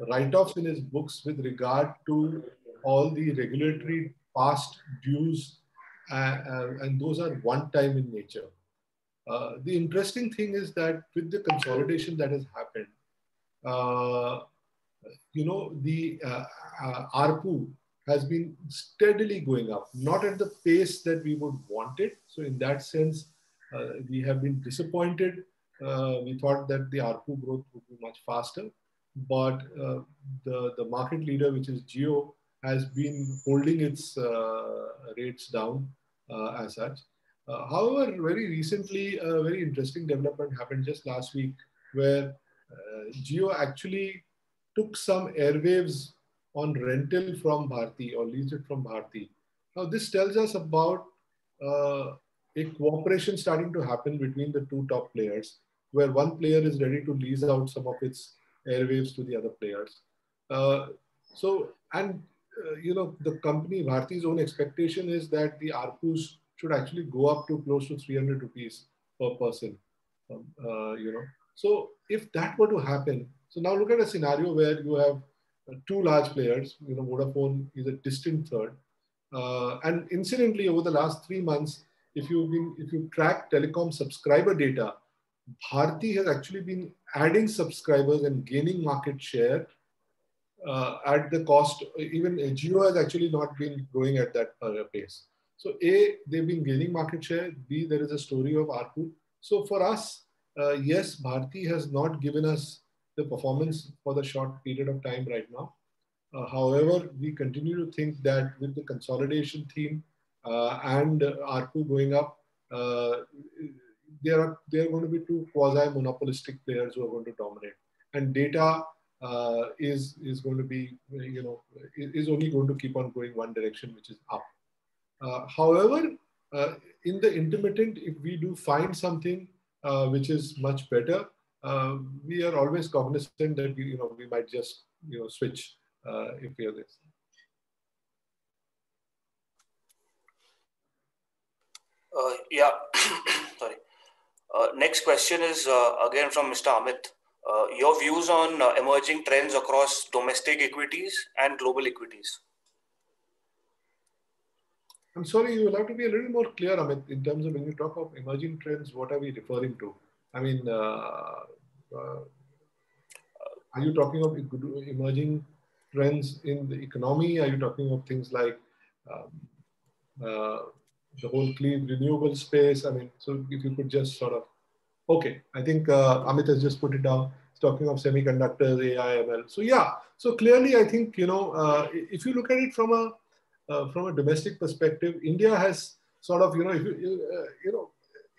write-offs in his books with regard to all the regulatory past dues, and those are one-time in nature. The interesting thing is that with the consolidation that has happened, the ARPU has been steadily going up, not at the pace that we would want it. So in that sense, we have been disappointed. We thought that the ARPU growth would be much faster, but the market leader, which is Jio, has been holding its rates down as such. However, very recently, a very interesting development happened just last week, where Jio actually took some airwaves on rental from Bharti or leased it from Bharti. Now, this tells us about a cooperation starting to happen between the two top players, where one player is ready to lease out some of its airwaves to the other players. The company, Bharti's own expectation is that the ARPUs should actually go up to close to 300 rupees per person. So if that were to happen, so now look at a scenario where you have two large players. Vodafone is a distant third. And incidentally, over the last 3 months, if you track telecom subscriber data, Bharti has actually been adding subscribers and gaining market share at the cost. Even Jio has actually not been growing at that pace. So A, they've been gaining market share. B, there is a story of ARPU. So for us, yes, Bharti has not given us the performance for the short period of time right now. However, we continue to think that with the consolidation theme and ARPU going up, there are going to be two quasi-monopolistic players who are going to dominate. And data is going to be, is only going to keep on going one direction, which is up. However, in the intermittent, if we do find something which is much better, we are always cognizant that we might just switch if we are this. Yeah, sorry. Next question is again from Mr. Amit. Your views on emerging trends across domestic equities and global equities. I'm sorry, you will have to be a little more clear, Amit, in terms of when you talk of emerging trends, what are we referring to? I mean, are you talking of emerging trends in the economy? Are you talking of things like um, uh, the whole clean renewable space? I mean, so if you could just sort of, okay, I think Amit has just put it down. He's talking of semiconductors, AI, ML. So yeah, so clearly, I think, you know, if you look at it from a domestic perspective, India has sort of, you know, if you know,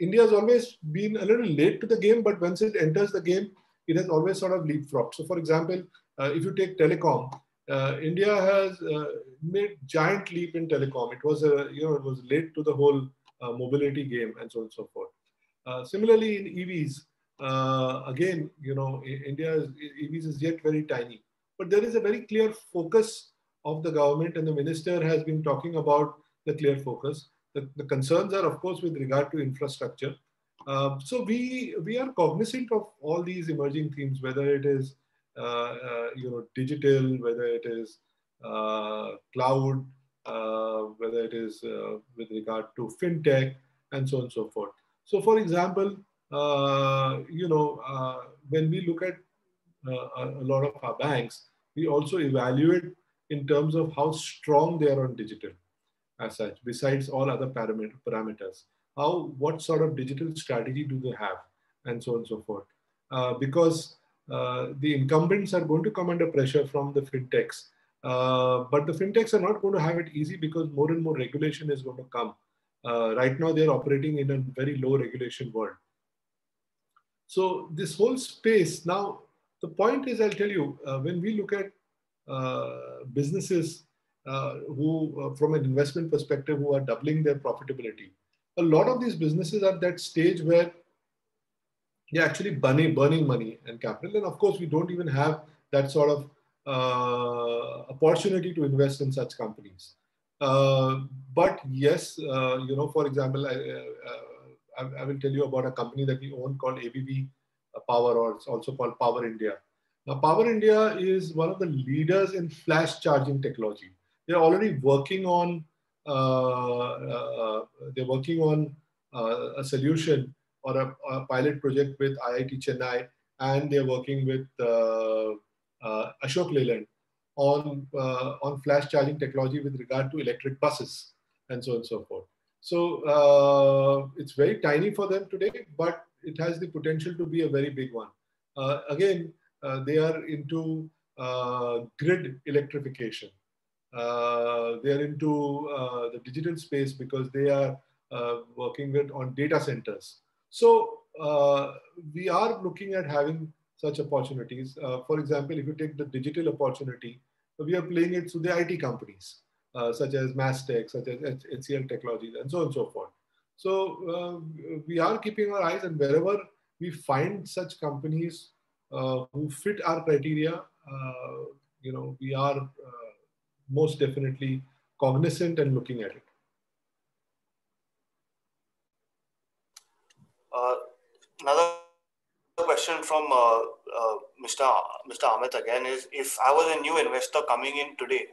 India has always been a little late to the game, but once it enters the game, it has always sort of leapfrogged. So, for example, if you take telecom, India has made giant leap in telecom. It was you know, it was late to the whole mobility game and so on and so forth. Similarly, in EVs, again, you know, India's EVs is yet very tiny, but there is a very clear focus of the government, and the minister has been talking about the clear focus. The concerns are, of course, with regard to infrastructure. So we are cognizant of all these emerging themes, whether it is you know, digital, whether it is cloud, whether it is with regard to fintech, and so on and so forth. So, for example, you know, when we look at a lot of our banks, we also evaluate in terms of how strong they are on digital as such, besides all other parameters. What sort of digital strategy do they have, and so on and so forth. Because the incumbents are going to come under pressure from the fintechs. But the fintechs are not going to have it easy because more and more regulation is going to come. Right now, they're operating in a very low regulation world. So this whole space, now, the point is, I'll tell you, when we look at businesses who, from an investment perspective, who are doubling their profitability, a lot of these businesses are at that stage where they're actually burning money and capital. And of course, we don't even have that sort of opportunity to invest in such companies. But yes, you know, for example, I will tell you about a company that we own called ABB Power, or it's also called Power India. Now, Power India is one of the leaders in flash charging technology. They're already working on a solution or a pilot project with IIT Chennai, and they're working with Ashok Leyland on flash charging technology with regard to electric buses and so on and so forth. So it's very tiny for them today, but it has the potential to be a very big one. Again, they are into grid electrification. They are into the digital space because they are working on data centers. So we are looking at having such opportunities. For example, if you take the digital opportunity, we are playing it through the IT companies, such as Mastech, such as HCL Technologies, and so on and so forth. So we are keeping our eyes, and wherever we find such companies who fit our criteria, you know, we are most definitely cognizant and looking at it. Another question from Mr. Amit again is, if I was a new investor coming in today,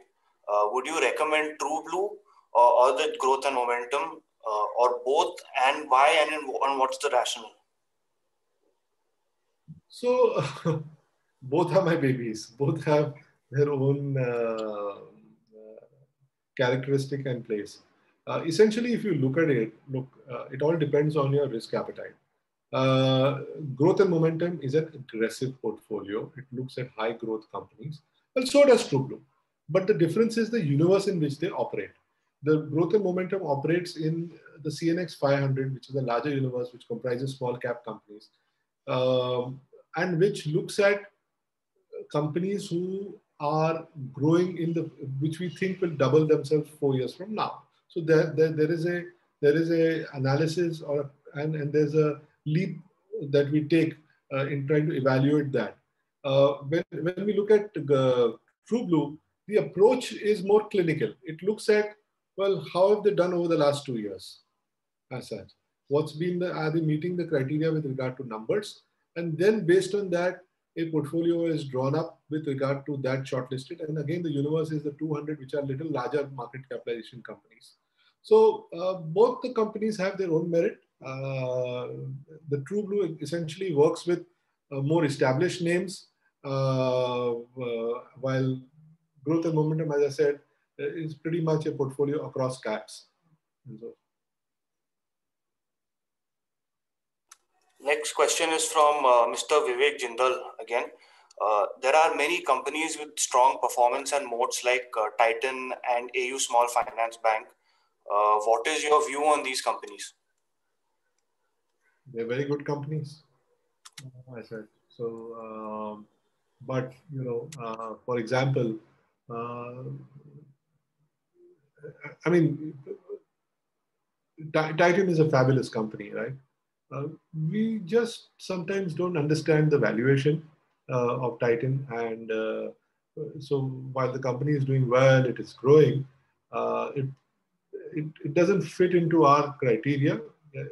would you recommend TrueBlue or the Growth and Momentum, or both, and why, and what's the rationale? So both are my babies. Both have their own characteristic and place. Essentially, if you look at it, it all depends on your risk appetite. Growth and Momentum is an aggressive portfolio. It looks at high growth companies. Well, so does TrueBlue. But the difference is the universe in which they operate. The Growth and Momentum operates in the CNX 500, which is a larger universe which comprises small cap companies, and which looks at companies who are growing which we think will double themselves 4 years from now. So there is a analysis and there's a leap that we take in trying to evaluate that. When we look at TrueBlue, the approach is more clinical. It looks at, well, how have they done over the last 2 years as such? Are they meeting the criteria with regard to numbers? And then based on that, a portfolio is drawn up with regard to that shortlisted. And again, the universe is the 200, which are little larger market capitalization companies. So both the companies have their own merit. The True Blue essentially works with more established names, while Growth and Momentum, as I said, is pretty much a portfolio across caps. So. Next question is from Mr. Vivek Jindal again. There are many companies with strong performance and moats like Titan and AU Small Finance Bank. What is your view on these companies? They're very good companies, I said. So, but you know, for example, I mean, Titan is a fabulous company, right? We just sometimes don't understand the valuation of Titan, and so while the company is doing well, it is growing. It doesn't fit into our criteria,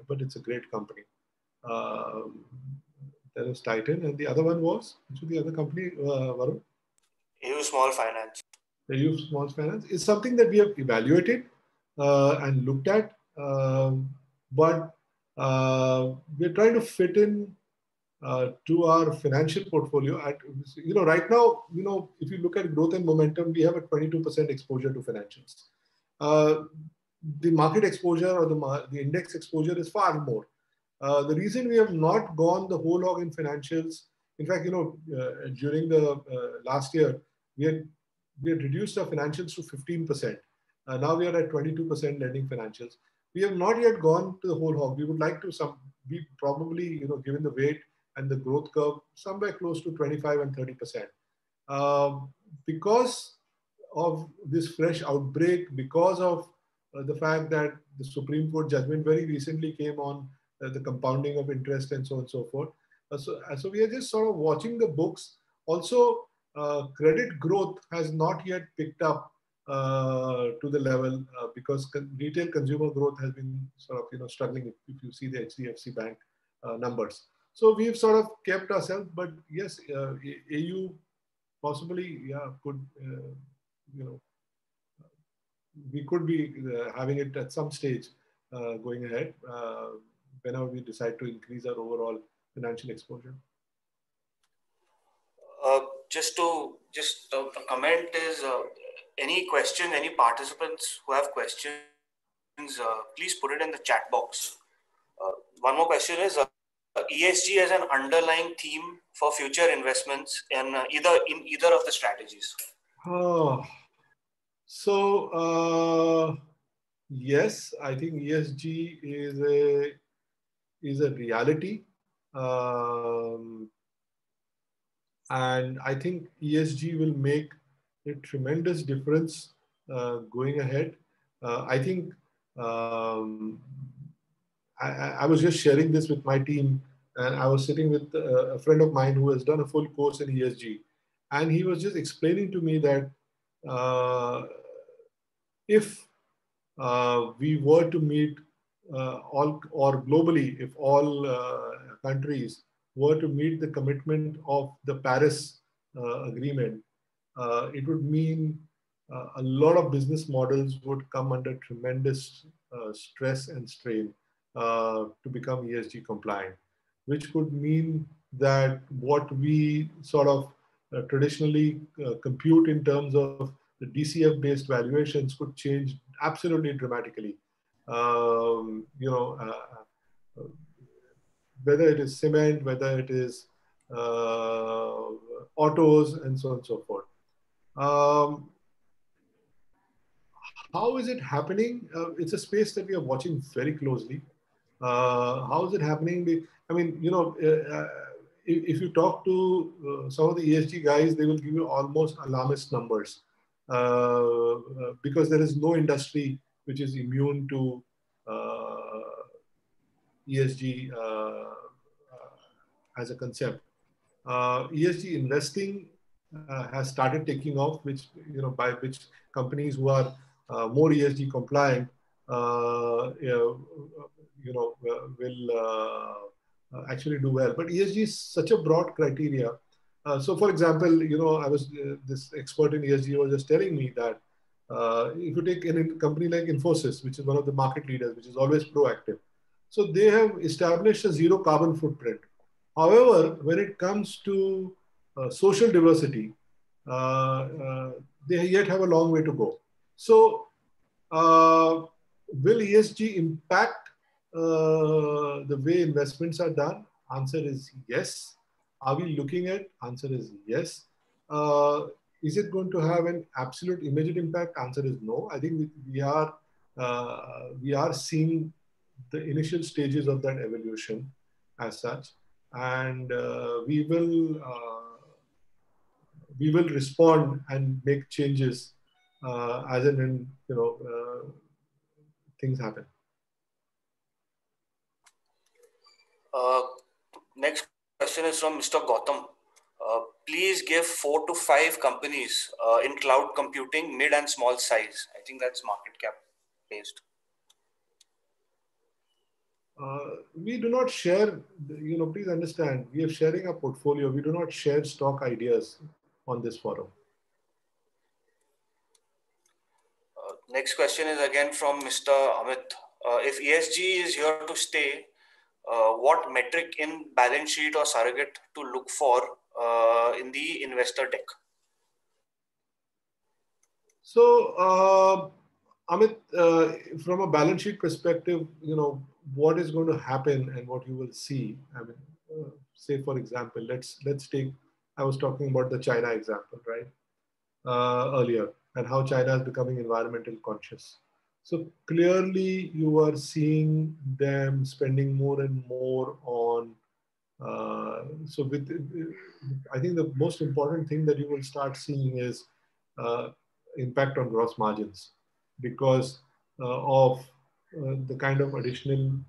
but it's a great company. There is Titan, and the other one was, which was the other company, Varun? AU Small Finance. AU Small Finance is something that we have evaluated and looked at, but we're trying to fit in to our financial portfolio. You know, right now, you know, if you look at Growth and Momentum, we have a 22% exposure to financials. The market exposure or the index exposure is far more. The reason we have not gone the whole hog in financials, in fact, you know, during the last year, we had reduced our financials to 15%. Now we are at 22% lending financials. We have not yet gone to the whole hog. We would like to be probably, you know, given the weight and the growth curve, somewhere close to 25 and 30%. Because of this fresh outbreak, because of the fact that the Supreme Court judgment very recently came on the compounding of interest and so on and so forth. So we are just sort of watching the books. Also, credit growth has not yet picked up to the level because retail consumer growth has been sort of, you know, struggling if you see the HDFC Bank numbers. So we've sort of kept ourselves, but yes, AU possibly, yeah, could, you know, we could be having it at some stage going ahead whenever we decide to increase our overall financial exposure. Just a comment is any question, any participants who have questions, please put it in the chat box. One more question is ESG as an underlying theme for future investments in either of the strategies. So yes, I think ESG is a reality. And I think ESG will make a tremendous difference going ahead. I think I was just sharing this with my team, and I was sitting with a friend of mine who has done a full course in ESG. And he was just explaining to me that if we were to meet all, or globally, if all countries were to meet the commitment of the Paris Agreement, it would mean a lot of business models would come under tremendous stress and strain to become ESG compliant, which could mean that what we sort of traditionally compute in terms of the DCF-based valuations could change absolutely dramatically. You know, whether it is cement, whether it is autos, and so on and so forth. How is it happening? It's a space that we are watching very closely. How is it happening? I mean, you know, if you talk to some of the ESG guys, they will give you almost alarmist numbers because there is no industry which is immune to ESG as a concept. ESG investing has started taking off, which, you know, by which companies who are more ESG compliant, you know, will actually do well. But ESG is such a broad criteria. So for example, I was this expert in ESG was just telling me that if you take a company like Infosys, which is one of the market leaders, which is always proactive, so they have established a zero carbon footprint. However, when it comes to social diversity, they yet have a long way to go. So will ESG impact the way investments are done? Answer is yes. Are we looking at? Answer is yes. Is it going to have an absolute immediate impact? Answer is no. I think we are seeing the initial stages of that evolution as such, and we will respond and make changes as and when things happen. Next question is from Mr. Gautam. Please give 4 to 5 companies in cloud computing, mid and small size. I think that's market cap based. We do not share, please understand, we are sharing a portfolio. We do not share stock ideas on this forum. Next question is again from Mr. Amit. If ESG is here to stay, what metric in balance sheet or surrogate to look for in the investor deck? So, Amit, from a balance sheet perspective, what is going to happen and what you will see. I mean, say for example, let's take. I was talking about the China example, right, earlier, and how China is becoming environmental conscious. So clearly, you are seeing them spending more and more on. I think the most important thing that you will start seeing is impact on gross margins, because of the kind of additional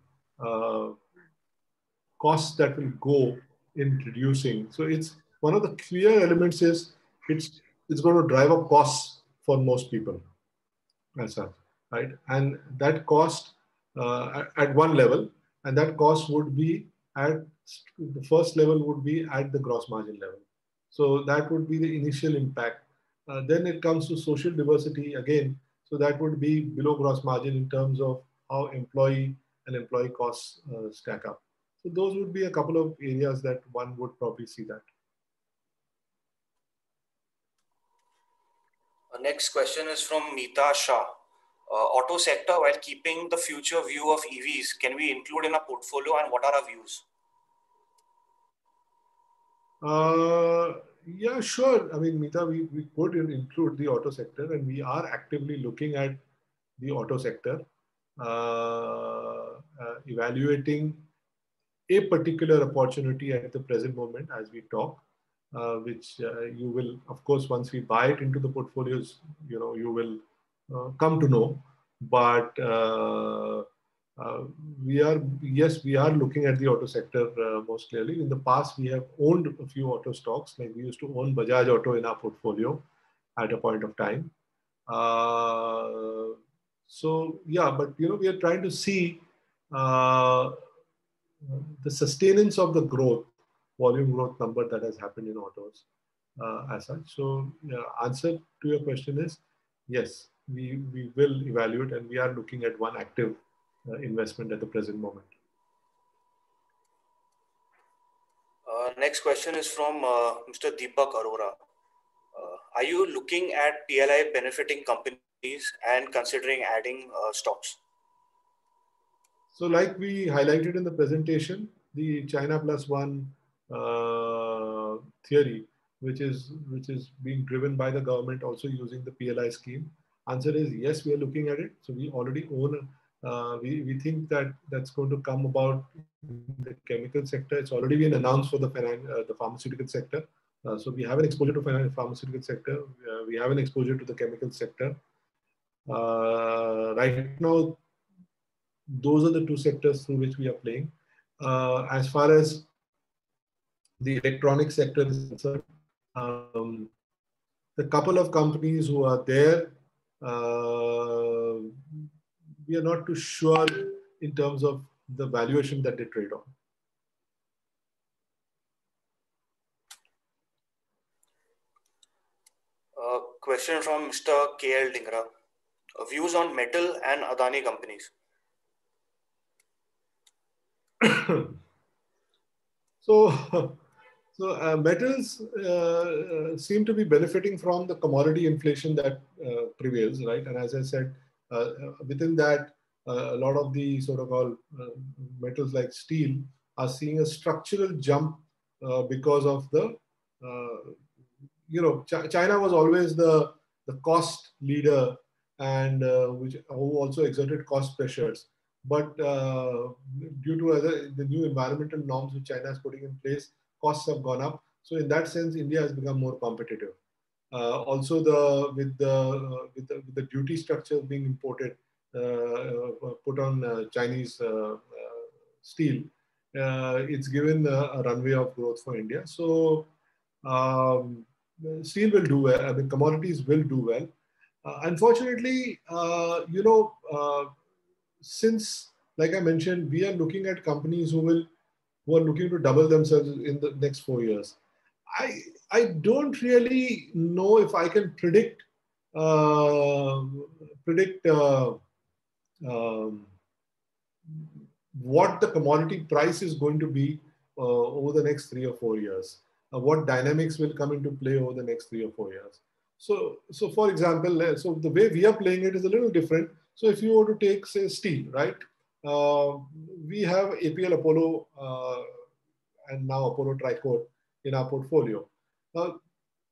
costs that will go in reducing. So it's one of the clear elements is it's going to drive up costs for most people as such, right? And that cost at one level, and that cost would be at the first level would be at the gross margin level. So that would be the initial impact. Then it comes to social diversity again. So that would be below gross margin in terms of how employee and employee costs stack up. So those would be a couple of areas that one would probably see that. Next question is from Meeta Shah. Auto sector, while keeping the future view of EVs, can we include in a portfolio, and what are our views? Yeah, sure. I mean, Meeta, we could include the auto sector, and we are actively looking at the auto sector, evaluating a particular opportunity at the present moment as we talk, which you will, of course, once we buy it into the portfolios, you will come to know. But we are looking at the auto sector most clearly. In the past, we have owned a few auto stocks, like we used to own Bajaj Auto in our portfolio at a point of time. So yeah, but we are trying to see the sustenance of the growth, volume growth number that has happened in autos as such. So answer to your question is yes, we will evaluate, and we are looking at one active investment at the present moment. Next question is from Mr. Deepak Arora. Are you looking at PLI benefiting companies and considering adding stocks? So like we highlighted in the presentation, the China Plus One theory, which is being driven by the government also using the PLI scheme. Answer is yes, we are looking at it. So we already own, we think that that's going to come about in the chemical sector. It's already been announced for the pharmaceutical sector. So we have an exposure to pharmaceutical sector. We have an exposure to the chemical sector. Right now, those are the two sectors through which we are playing. As far as the electronic sector is concerned, the couple of companies who are there, we are not too sure in terms of the valuation that they trade on. Question from Mr. KL Dingra. Views on metal and Adani companies. So metals seem to be benefiting from the commodity inflation that prevails, right? And as I said, within that, a lot of the sort of all metals like steel are seeing a structural jump because of the, China was always the cost leader and who also exerted cost pressures. But due to the new environmental norms which China is putting in place, costs have gone up. So in that sense, India has become more competitive. Also, with the duty structure being imported, put on Chinese steel, it's given a runway of growth for India. So steel will do well. I mean, commodities will do well. Unfortunately, since, like I mentioned, we are looking at companies who are looking to double themselves in the next 4 years. I don't really know if I can predict what the commodity price is going to be over the next 3 or 4 years. What dynamics will come into play over the next 3 or 4 years. So for example, so the way we are playing it is a little different. So if you were to take, say, steel, right? We have APL Apollo and now Apollo Tricoat in our portfolio.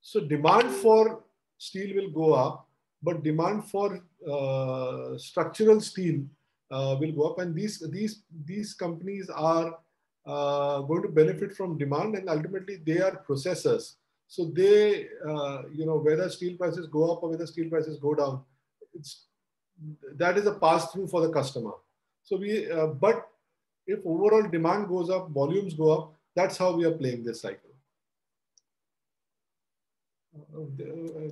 So demand for steel will go up, but demand for structural steel will go up, and these companies are going to benefit from demand, and ultimately they are processors. So they, whether steel prices go up or whether steel prices go down, that is a pass through for the customer. So but if overall demand goes up, volumes go up, that's how we are playing this cycle.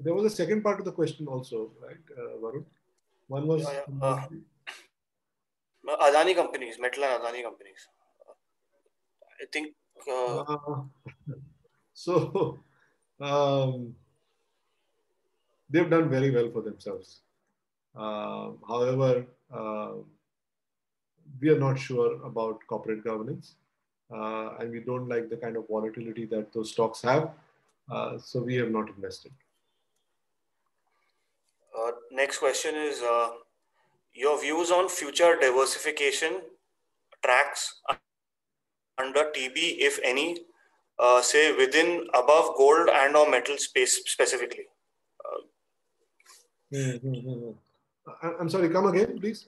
There was a second part of the question also, right, Varun? One was Adani companies, metal and Adani companies. I think so. They've done very well for themselves. However, we are not sure about corporate governance, and we don't like the kind of volatility that those stocks have. So we have not invested. Next question is your views on future diversification tracks under TB, if any, say within above gold and or metal space specifically. I'm sorry, come again, please.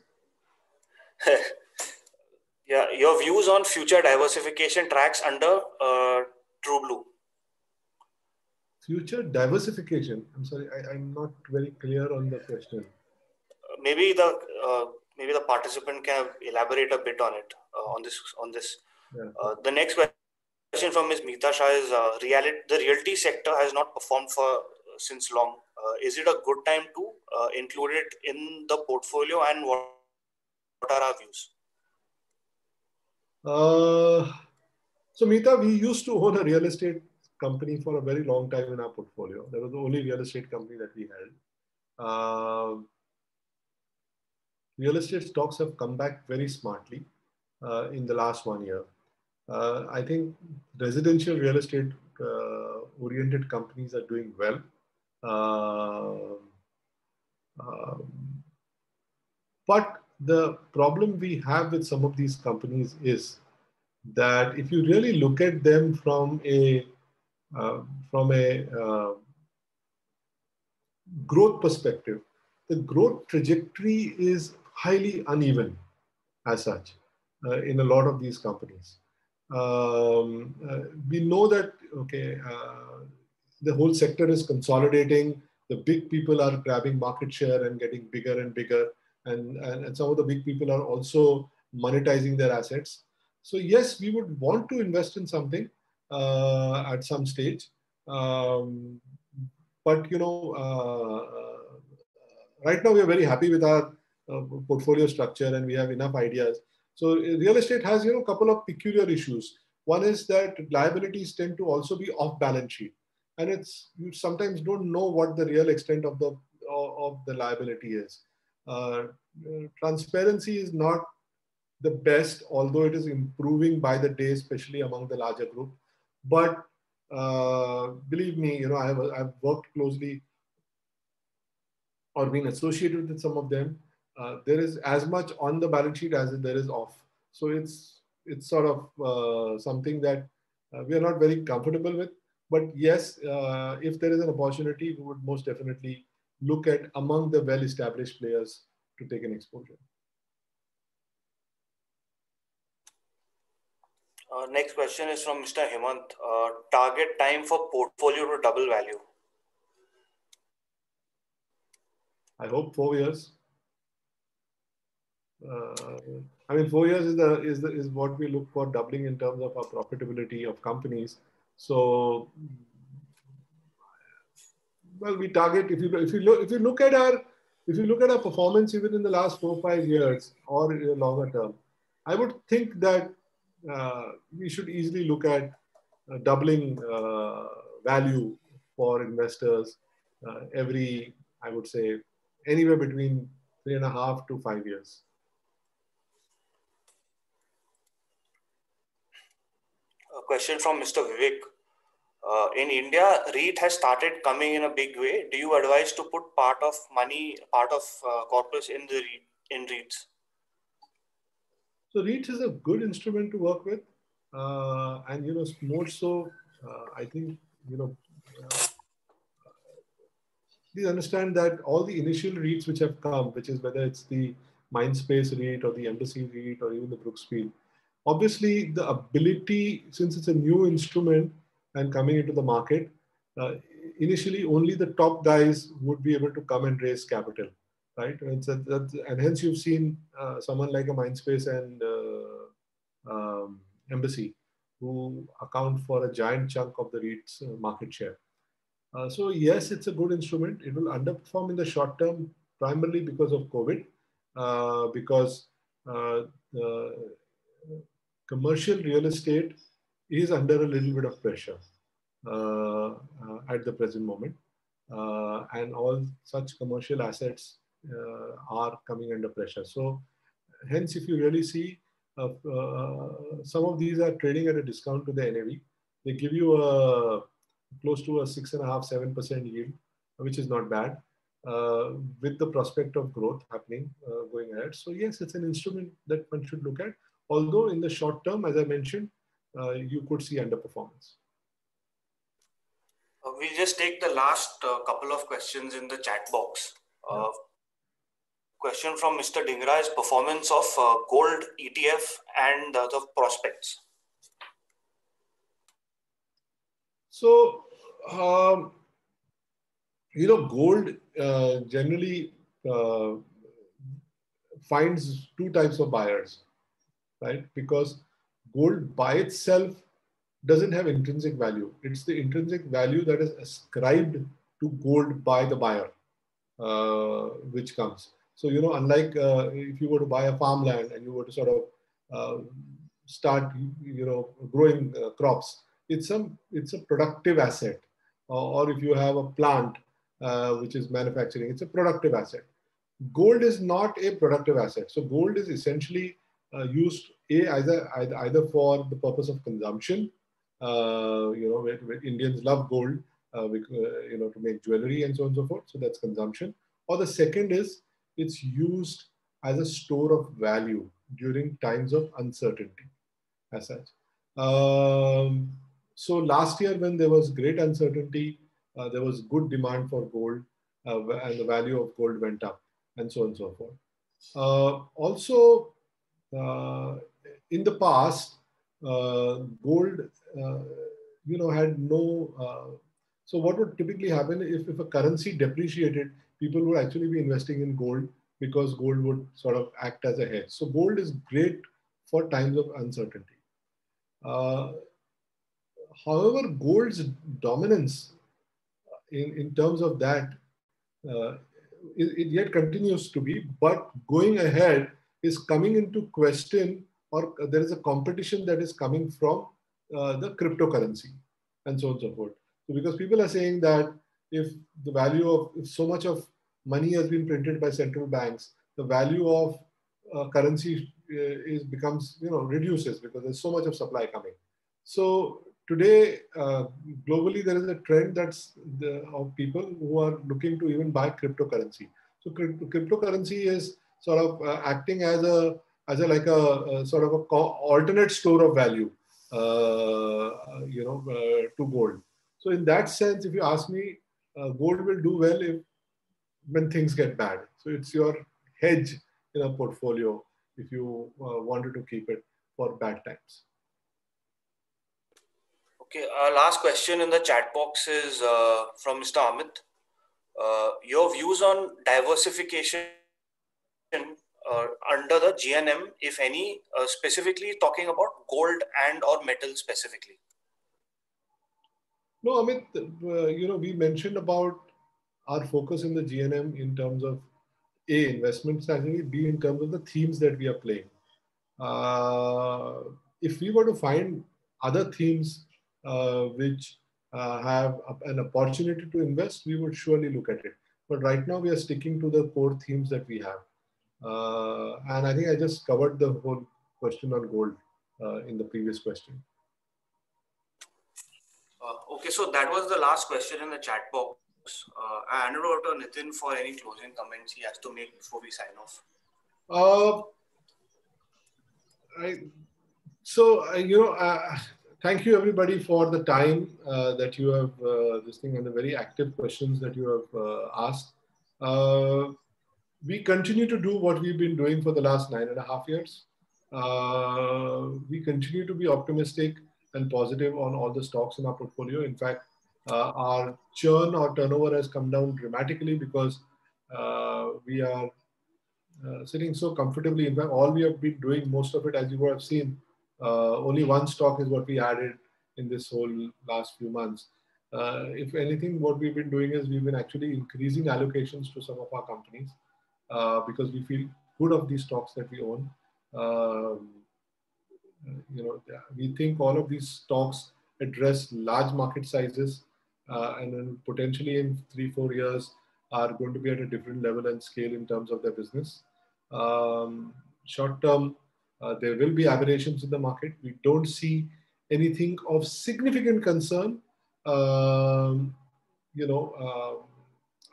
Yeah, your views on future diversification tracks under True Blue. Future diversification. I'm sorry, I'm not very clear on the question. Maybe the participant can elaborate a bit on it on this. Yeah. The next question from Ms. Meeta Shah is the realty sector has not performed since long. Is it a good time to include it in the portfolio, and what are our views? So Meeta, we used to own a real estate company for a very long time in our portfolio. That was the only real estate company that we held. Real estate stocks have come back very smartly in the last 1 year. I think residential real estate oriented companies are doing well. But the problem we have with some of these companies is that if you really look at them from a growth perspective, the growth trajectory is highly uneven as such in a lot of these companies. We know that, the whole sector is consolidating. The big people are grabbing market share and getting bigger and bigger. And some of the big people are also monetizing their assets. So yes, we would want to invest in something at some stage. But, right now we are very happy with our portfolio structure and we have enough ideas. So real estate has, a couple of peculiar issues. One is that liabilities tend to also be off balance sheet. and you sometimes don't know what the real extent of the liability is. Transparency is not the best, although it is improving by the day, especially among the larger group. But believe me, I've worked closely or been associated with some of them. There is as much on the balance sheet as there is off. So it's sort of something that we are not very comfortable with. But yes, if there is an opportunity, we would most definitely look at among the well-established players to take an exposure. Next question is from Mr. Hemant. Target time for portfolio to double value? I hope 4 years. I mean, 4 years is what we look for doubling in terms of our profitability of companies. So, well, we target if you look at our performance even in the last 4 or 5 years or in a longer term, I would think that we should easily look at doubling value for investors every, I would say, anywhere between 3.5 to 5 years. A question from Mr. Vivek. In India, REIT has started coming in a big way. Do you advise to put part of corpus in REITs? So REITs is a good instrument to work with, and more so, I think please understand that all the initial REITs which have come, which is whether it's the Mindspace REIT or the Embassy REIT or even the Brookfield, obviously the ability, since it's a new instrument and coming into the market, initially only the top guys would be able to come and raise capital, right? And hence you've seen someone like a Mindspace and Embassy who account for a giant chunk of the REIT's market share. So yes, it's a good instrument. It will underperform in the short term, primarily because of COVID, because commercial real estate is under a little bit of pressure at the present moment. And all such commercial assets are coming under pressure. So hence, if you really see, some of these are trading at a discount to the NAV. They give you close to a 6.5–7% yield, which is not bad, with the prospect of growth happening going ahead. So yes, it's an instrument that one should look at. Although in the short term, as I mentioned, you could see underperformance. We'll just take the last couple of questions in the chat box. Question from Mr. Dhingra is performance of gold ETF and the prospects. So, gold generally finds two types of buyers, right? Because gold by itself doesn't have intrinsic value. It's the intrinsic value that is ascribed to gold by the buyer, which comes. So, unlike if you were to buy a farmland and you were to sort of start, growing crops, it's a productive asset. Or if you have a plant which is manufacturing, it's a productive asset. Gold is not a productive asset. So gold is essentially used either for the purpose of consumption. Where Indians love gold, to make jewelry and so on and so forth. So that's consumption. Or the second is it's used as a store of value during times of uncertainty, as such. So last year, when there was great uncertainty, there was good demand for gold, and the value of gold went up, and so on and so forth. Also, in the past, gold, had no. So what would typically happen if a currency depreciated, people would actually be investing in gold because gold would sort of act as a hedge. So gold is great for times of uncertainty. However, gold's dominance in terms of that, it yet continues to be, but going ahead is coming into question, or there is a competition that is coming from the cryptocurrency and so on and so forth. So because people are saying that if so much of money has been printed by central banks, the value of currency becomes, reduces because there's so much of supply coming. So today, globally, there is a trend of people who are looking to even buy cryptocurrency. So cryptocurrency is sort of acting as a sort of a alternate store of value, to gold. So in that sense, if you ask me, gold will do well when things get bad. So it's your hedge in a portfolio if you wanted to keep it for bad times. Okay, our last question in the chat box is from Mr. Amit. Your views on diversification under the GNM, if any, specifically talking about gold and or metal specifically. No, Amit, we mentioned about our focus in the GNM in terms of A, investment strategy, B, in terms of the themes that we are playing. If we were to find other themes which have an opportunity to invest, we would surely look at it. But right now we are sticking to the core themes that we have. And I think I just covered the whole question on gold in the previous question. Okay, so that was the last question in the chat box. I hand it over to Nitin for any closing comments he has to make before we sign off. Thank you everybody for the time that you have and the very active questions that you have asked. We continue to do what we've been doing for the last 9.5 years. We continue to be optimistic and positive on all the stocks in our portfolio. In fact, our churn or turnover has come down dramatically because we are sitting so comfortably. In fact, all we have been doing, most of it, as you would have seen, only one stock is what we added in this whole last few months. If anything, what we've been doing is we've been actually increasing allocations to some of our companies because we feel good of these stocks that we own. We think all of these stocks address large market sizes and then potentially in 3-4 years are going to be at a different level and scale in terms of their business. Short term, there will be aberrations in the market. We don't see anything of significant concern,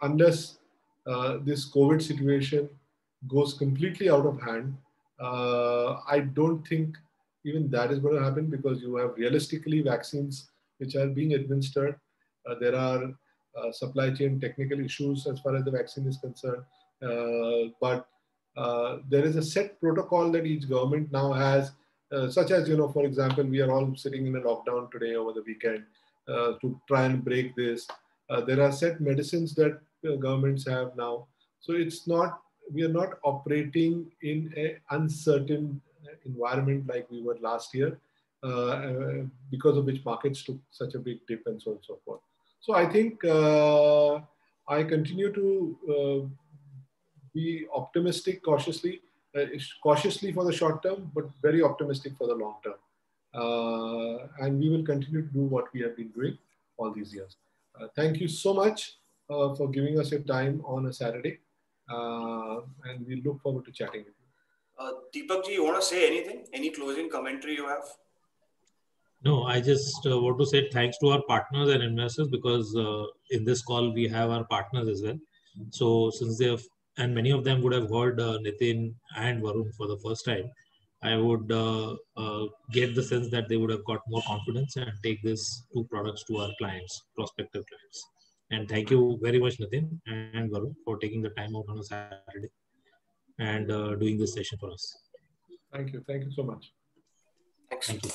unless this COVID situation goes completely out of hand. I don't think even that is going to happen because you have realistically vaccines which are being administered. There are supply chain technical issues as far as the vaccine is concerned. But there is a set protocol that each government now has, such as, for example, we are all sitting in a lockdown today over the weekend to try and break this. There are set medicines that governments have now. So we are not operating in an uncertain environment like we were last year, because of which markets took such a big dip and so on and so forth. So I think I continue to be optimistic cautiously for the short term, but very optimistic for the long term. And we will continue to do what we have been doing all these years. Thank you so much for giving us your time on a Saturday. And we look forward to chatting with you. Deepak ji, you want to say anything? Any closing commentary you have? No, I just want to say thanks to our partners and investors because in this call we have our partners as well. So since they have, and many of them would have heard Nitin and Varun for the first time, I would get the sense that they would have got more confidence and take these two products to our clients, prospective clients. And thank you very much, Nitin and Varun, for taking the time out on a Saturday and doing this session for us. Thank you. Thank you so much. Thanks. Thank you.